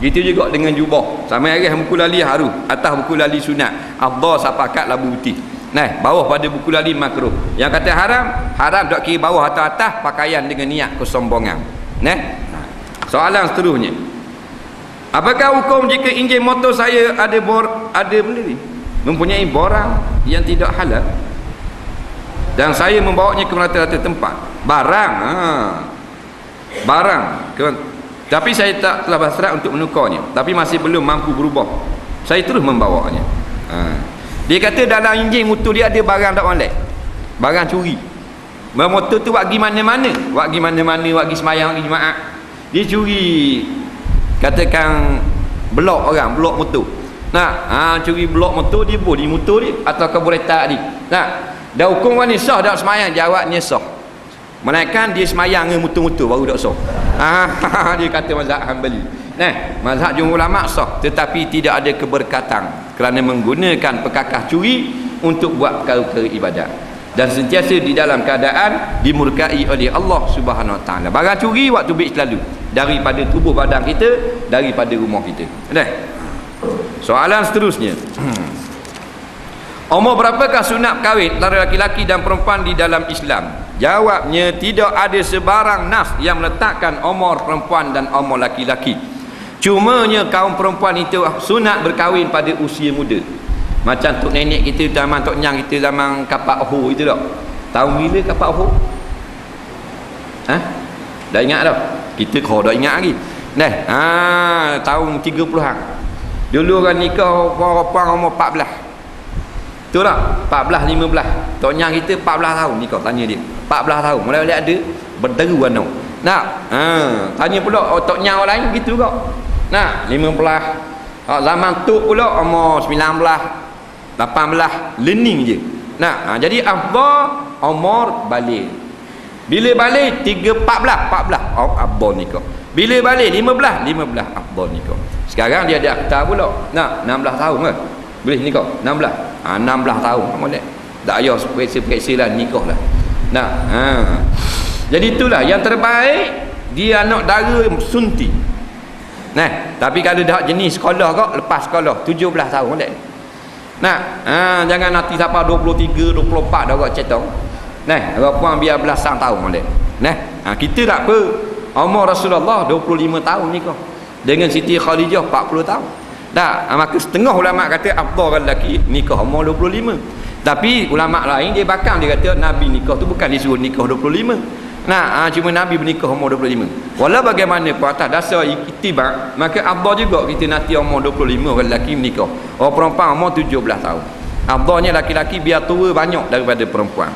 Gitu juga dengan jubah. Sama airih buku lali harus, atas buku lali sunat. Afdal sapakat labu putih. Bawah pada buku lali makruh. Yang kata haram tak kira bawah atau atas, pakaian dengan niat kesombongan. Soalan seterusnya, apakah hukum jika enjin motor saya ada benda ni, mempunyai barang yang tidak halal, dan saya membawanya ke rata-rata tempat barang tapi saya telah berhasrat untuk menukarnya, tapi masih belum mampu berubah, saya terus membawanya. Dia kata dalam enjin motor dia ada barang tak molek, barang curi. Motor tu buat pergi mana-mana, buat pergi semayang, pergi jemaah, dia curi, katakan blok motor. Curi blok motor dia boleh motor dia atau kau boleh tak dia. Dah hukum ni sah dak semayang? Jawabnya sah. Menaikkan dia semayang dengan motor-motor baru dak sah. Dia kata mazhab Hanbali. Mazhab jumhur ulama sah, tetapi tidak ada keberkatan kerana menggunakan perkakas curi untuk buat perkara-perkara ibadat dan sentiasa di dalam keadaan dimurkai oleh Allah Subhanahu Wa Taala. Barang curi waktu baik selalu daripada tubuh badan kita, daripada rumah kita. Soalan seterusnya. Umur berapakah sunat kahwin antara laki-laki dan perempuan di dalam Islam? Jawabnya, tidak ada sebarang nas yang meletakkan umur perempuan dan umur laki-laki. Cumanya kaum perempuan itu sunat berkahwin pada usia muda. Macam tok nenek kita zaman, tok nyang kita zaman kapak ho itu tak. Tahun bila kapak ho? Dah ingat dah? Kita kau dah ingat lagi. Tahun 30-an. Dulu kan nikah perempuan umur 14. Betul tak? 14, 15. Tok nyang kita 14 tahun nikah, tanya dia. 14 tahun. Mulai ada berderu anak. Tanya pula tok nyang orang lain gitu kok. 15. Zaman tu pula umur 19, 18, learning je. Jadi afdal umur balik. Bila balik 14 afdal nikah. Bila balik 15 afdal nikah. Sekarang dia ada akta pula. 16 tahun ke? Boleh nikah 16. 16 tahun boleh. Tak payah periksa lah, nikah lah. Jadi itulah yang terbaik, dia anak dara sunti. Tapi kalau dah jenis sekolah kok, lepas sekolah 17 tahun boleh. Jangan nanti siapa 23, 24 dah kok cetong. Puan biar belasan tahun boleh. Kita tak apa. Umur Rasulullah 25 tahun nikah. Dengan Siti Khadijah 40 tahun. Maka setengah ulama kata afdal lelaki nikah umur 25. Tapi ulama lain dia bakang, dia kata Nabi nikah tu bukan disuruh nikah 25. Cuma Nabi bernikah umur 25. Walau bagaimana pun atas dasar ittiba', maka afdal juga kita nanti umur 25 orang lelaki menikah. Orang perempuan umur 17 tahun. Afdalnya laki-laki biar tua banyak daripada perempuan.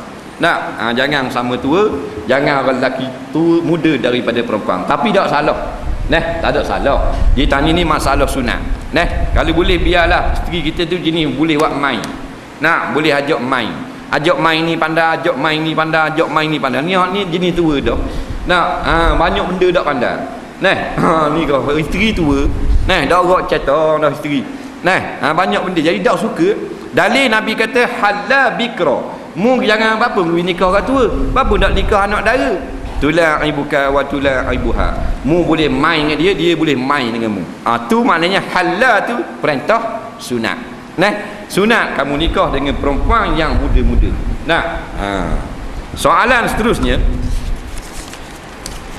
Jangan sama tua, jangan orang lelaki tua muda daripada perempuan. Tapi tak salah. Tak ada salah. Dia tanya ni masalah sunat. Kalau boleh biarlah isteri kita tu jenis boleh buat main. Boleh ajak main. Ajak main ni pandai, ajak main ni pandai, ajak main ni pandai. Ni jenis tua dah. Banyak benda tak pandai. Ni kau isteri tua. Dah orang cetong dah isteri. Banyak benda. Jadi tak suka. Dalil Nabi kata halal bikra. Mu jangan apa nikah orang tua. Apa nak nikah anak dara? Tula ibuka wa tula ibuha. Mu boleh main dengan dia, dia boleh main dengan mu. Tu maknanya halal tu perintah sunat. Sunat kamu nikah dengan perempuan yang muda-muda. Soalan seterusnya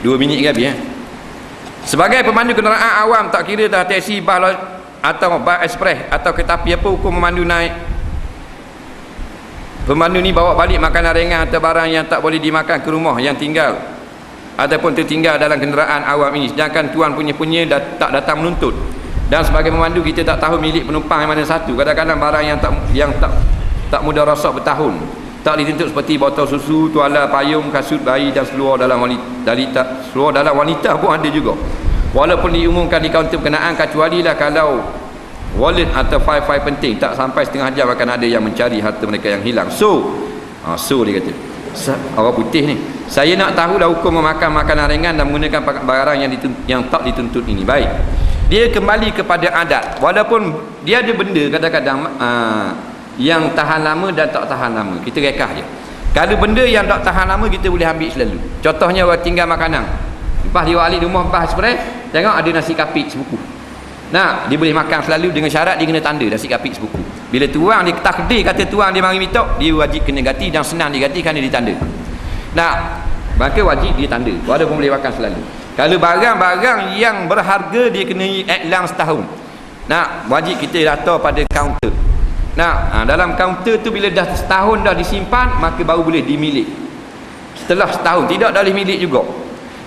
2 minit habis. Sebagai pemandu kenderaan awam, tak kira dah taksi, bas atau bas ekspres atau kereta api, apa hukum memandu naik? Pemandu ni bawa balik makanan ringan atau barang yang tak boleh dimakan ke rumah yang tinggal ataupun tertinggal dalam kenderaan awam ini, sedangkan tuan punya tak datang menuntut. Dan sebagai pemandu kita tak tahu milik penumpang yang mana satu. Kadang-kadang barang yang tak mudah rosak bertahun, tak dituntut, seperti botol susu, tuala, payung, kasut bayi dan seluar dalam wanita pun ada juga. Walaupun diumumkan di kaunter berkenaan, kecuali lah kalau wallet atau file-file penting, tak sampai setengah jam akan ada yang mencari harta mereka yang hilang. So dia kata, orang putih ni, saya nak tahulah hukum memakan makanan ringan dan menggunakan barang yang tak dituntut ini. Baik, dia kembali kepada adat. Walaupun dia ada benda kadang-kadang yang tahan lama dan tak tahan lama, kita rekah je. Kalau benda yang tak tahan lama kita boleh ambil selalu. Contohnya orang tinggal makanan, lepas dia balik rumah lepas ekspres, tengok ada nasi kapik sebuku. Dia boleh makan selalu dengan syarat dia kena tanda nasi kapik sebuku. Bila tuang dia takdir kata tuang dia mari minta, dia wajib kena ganti dan senang diganti kerana dia tanda. Maka wajib dia tanda walaupun boleh makan selalu. Kalau barang-barang yang berharga dia kena iklan setahun. Wajib kita data pada kaunter. Dalam kaunter tu bila dah setahun dah disimpan, maka baru boleh dimilik. Setelah setahun tidak boleh milik juga.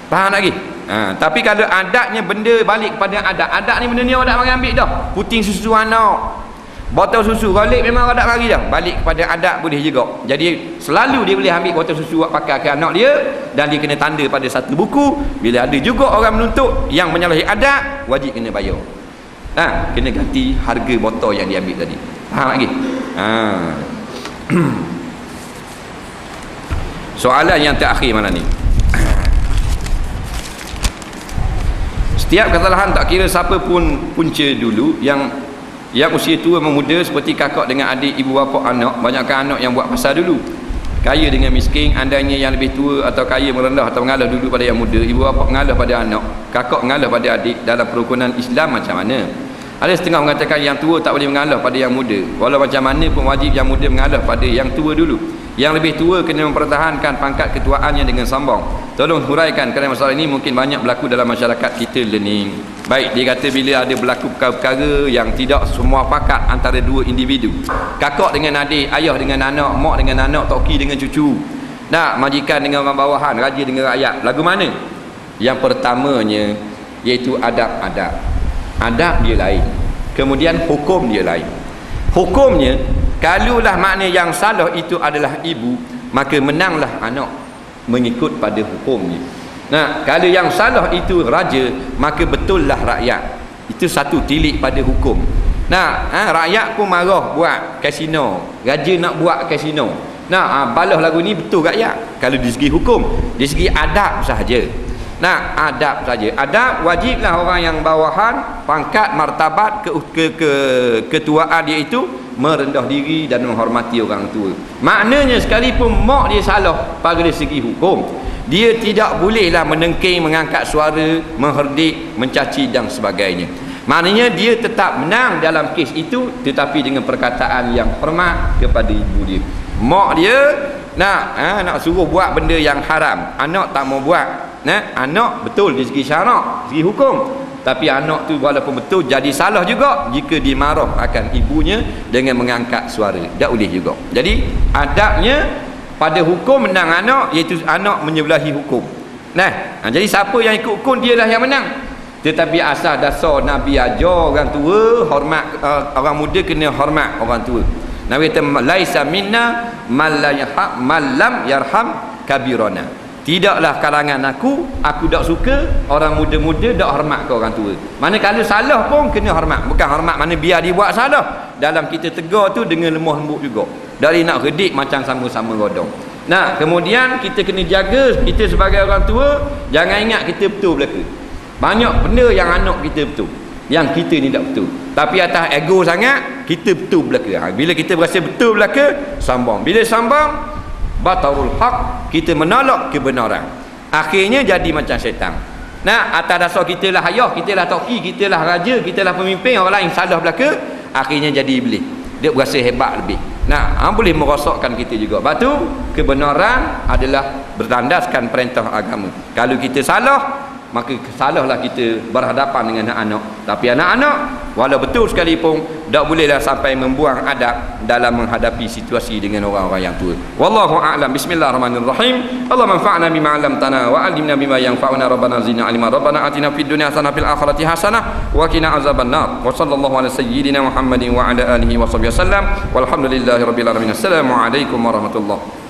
Faham lagi? Tapi kalau adatnya benda balik kepada adat ni, benda ni adat mari ambil dah. Puting susu anak, botol susu balik memang adat mari dah. Balik kepada adat boleh juga. Jadi selalu dia boleh ambil botol susu buat pakai ke anak dia, dan dia kena tanda pada satu buku. Bila ada juga orang menuntut yang menyalahi adat, wajib kena bayar. Kena ganti harga motor yang diambil tadi. Faham lagi? Soalan yang terakhir mana ni? Setiap kesalahan tak kira siapa pun punca dulu, yang usia tua memuda seperti kakak dengan adik, ibu bapa anak, banyakkan anak yang buat pasal dulu. Kaya dengan miskin, andainya yang lebih tua atau kaya merendah atau mengalah dulu pada yang muda, ibu bapa mengalah pada anak, kakak mengalah pada adik. Dalam perukunan Islam macam mana? Ada setengah mengatakan yang tua tak boleh mengalah pada yang muda, walau macam mana pun wajib yang muda mengalah pada yang tua dulu. Yang lebih tua kena mempertahankan pangkat ketuaannya dengan sambang. Tolong huraikan kerana masalah ini mungkin banyak berlaku dalam masyarakat kita learning. Baik, dia kata bila ada berlaku perkara-perkara yang tidak semua pakat antara dua individu, kakak dengan adik, ayah dengan anak, mak dengan anak, toki dengan cucu, majikan dengan orang bawahan, raja dengan rakyat, lagu mana? Yang pertamanya iaitu adab-adab. Adab dia lain, kemudian hukum dia lain. Hukumnya, kalulah makna yang salah itu adalah ibu, maka menanglah anak mengikut pada hukumnya. Kalau yang salah itu raja, maka betullah rakyat. Itu satu tilik pada hukum. Rakyat pun marah buat kasino, raja nak buat kasino. Balah lagu ni betul rakyat kalau di segi hukum. Di segi adab sahaja. Adab saja. Adab wajiblah orang yang bawahan, pangkat martabat ketuaan dia itu merendah diri dan menghormati orang tua. Maknanya sekalipun mak dia salah pada segi hukum, dia tidak bolehlah menengking, mengangkat suara, mengherdik, mencaci dan sebagainya. Maknanya dia tetap menang dalam kes itu, tetapi dengan perkataan yang hormat kepada ibu dia. Mak dia nak suruh buat benda yang haram, anak tak mau buat. Anak betul di segi syarak, segi hukum, tapi anak tu walaupun betul jadi salah juga jika dimarah akan ibunya dengan mengangkat suara, tak boleh juga. Jadi adabnya pada hukum menang anak, iaitu anak menyebelahi hukum. Jadi siapa yang ikut hukum dialah yang menang. Tetapi asal dasar Nabi ajar orang tua hormat, orang muda kena hormat orang tua. Nabi kata laisa minna man lam yarham kabirana. Tidaklah kalangan aku tak suka orang muda-muda tak hormat ke orang tua. Mana kalau salah pun kena hormat. Bukan hormat mana biar dia buat salah. Dalam kita tegur tu dengan lemah lembut juga. Dari nak redik macam sama-sama godong. Kemudian kita kena jaga, kita sebagai orang tua, jangan ingat kita betul belaka. Banyak benda yang anak kita betul, yang kita ni tak betul. Tapi atas ego sangat, kita betul belaka. Bila kita berasa betul belaka, sambang. Bila sambang, batarul haq, kita menolak kebenaran. Akhirnya jadi macam syaitan. Atas dasar kita lah ayah, kita lah toki, kita lah raja, kita lah pemimpin, orang lain salah belaka, akhirnya jadi iblis. Dia berasa hebat lebih. Boleh merosakkan kita juga. Sebab tu kebenaran adalah bertandaskan perintah agama. Kalau kita salah, maka salahlah kita berhadapan dengan anak-anak. Tapi anak-anak walau betul sekalipun tak bolehlah sampai membuang adab dalam menghadapi situasi dengan orang-orang yang tua. Wallahu a'lam. Bismillahirrahmanirrahim. Allah manfa'na bima 'allamtana wa 'allimna bima yanfa'una. Rabbana zidna 'ilma. Rabbana atina fid dunya hasanah fil akhirati hasanah wa qina azabannar. Wa sallallahu ala sayyidina Muhammadin wa ala alihi wa sahbihi wasallam. Walhamdulillahirabbil alamin. Assalamualaikum warahmatullahi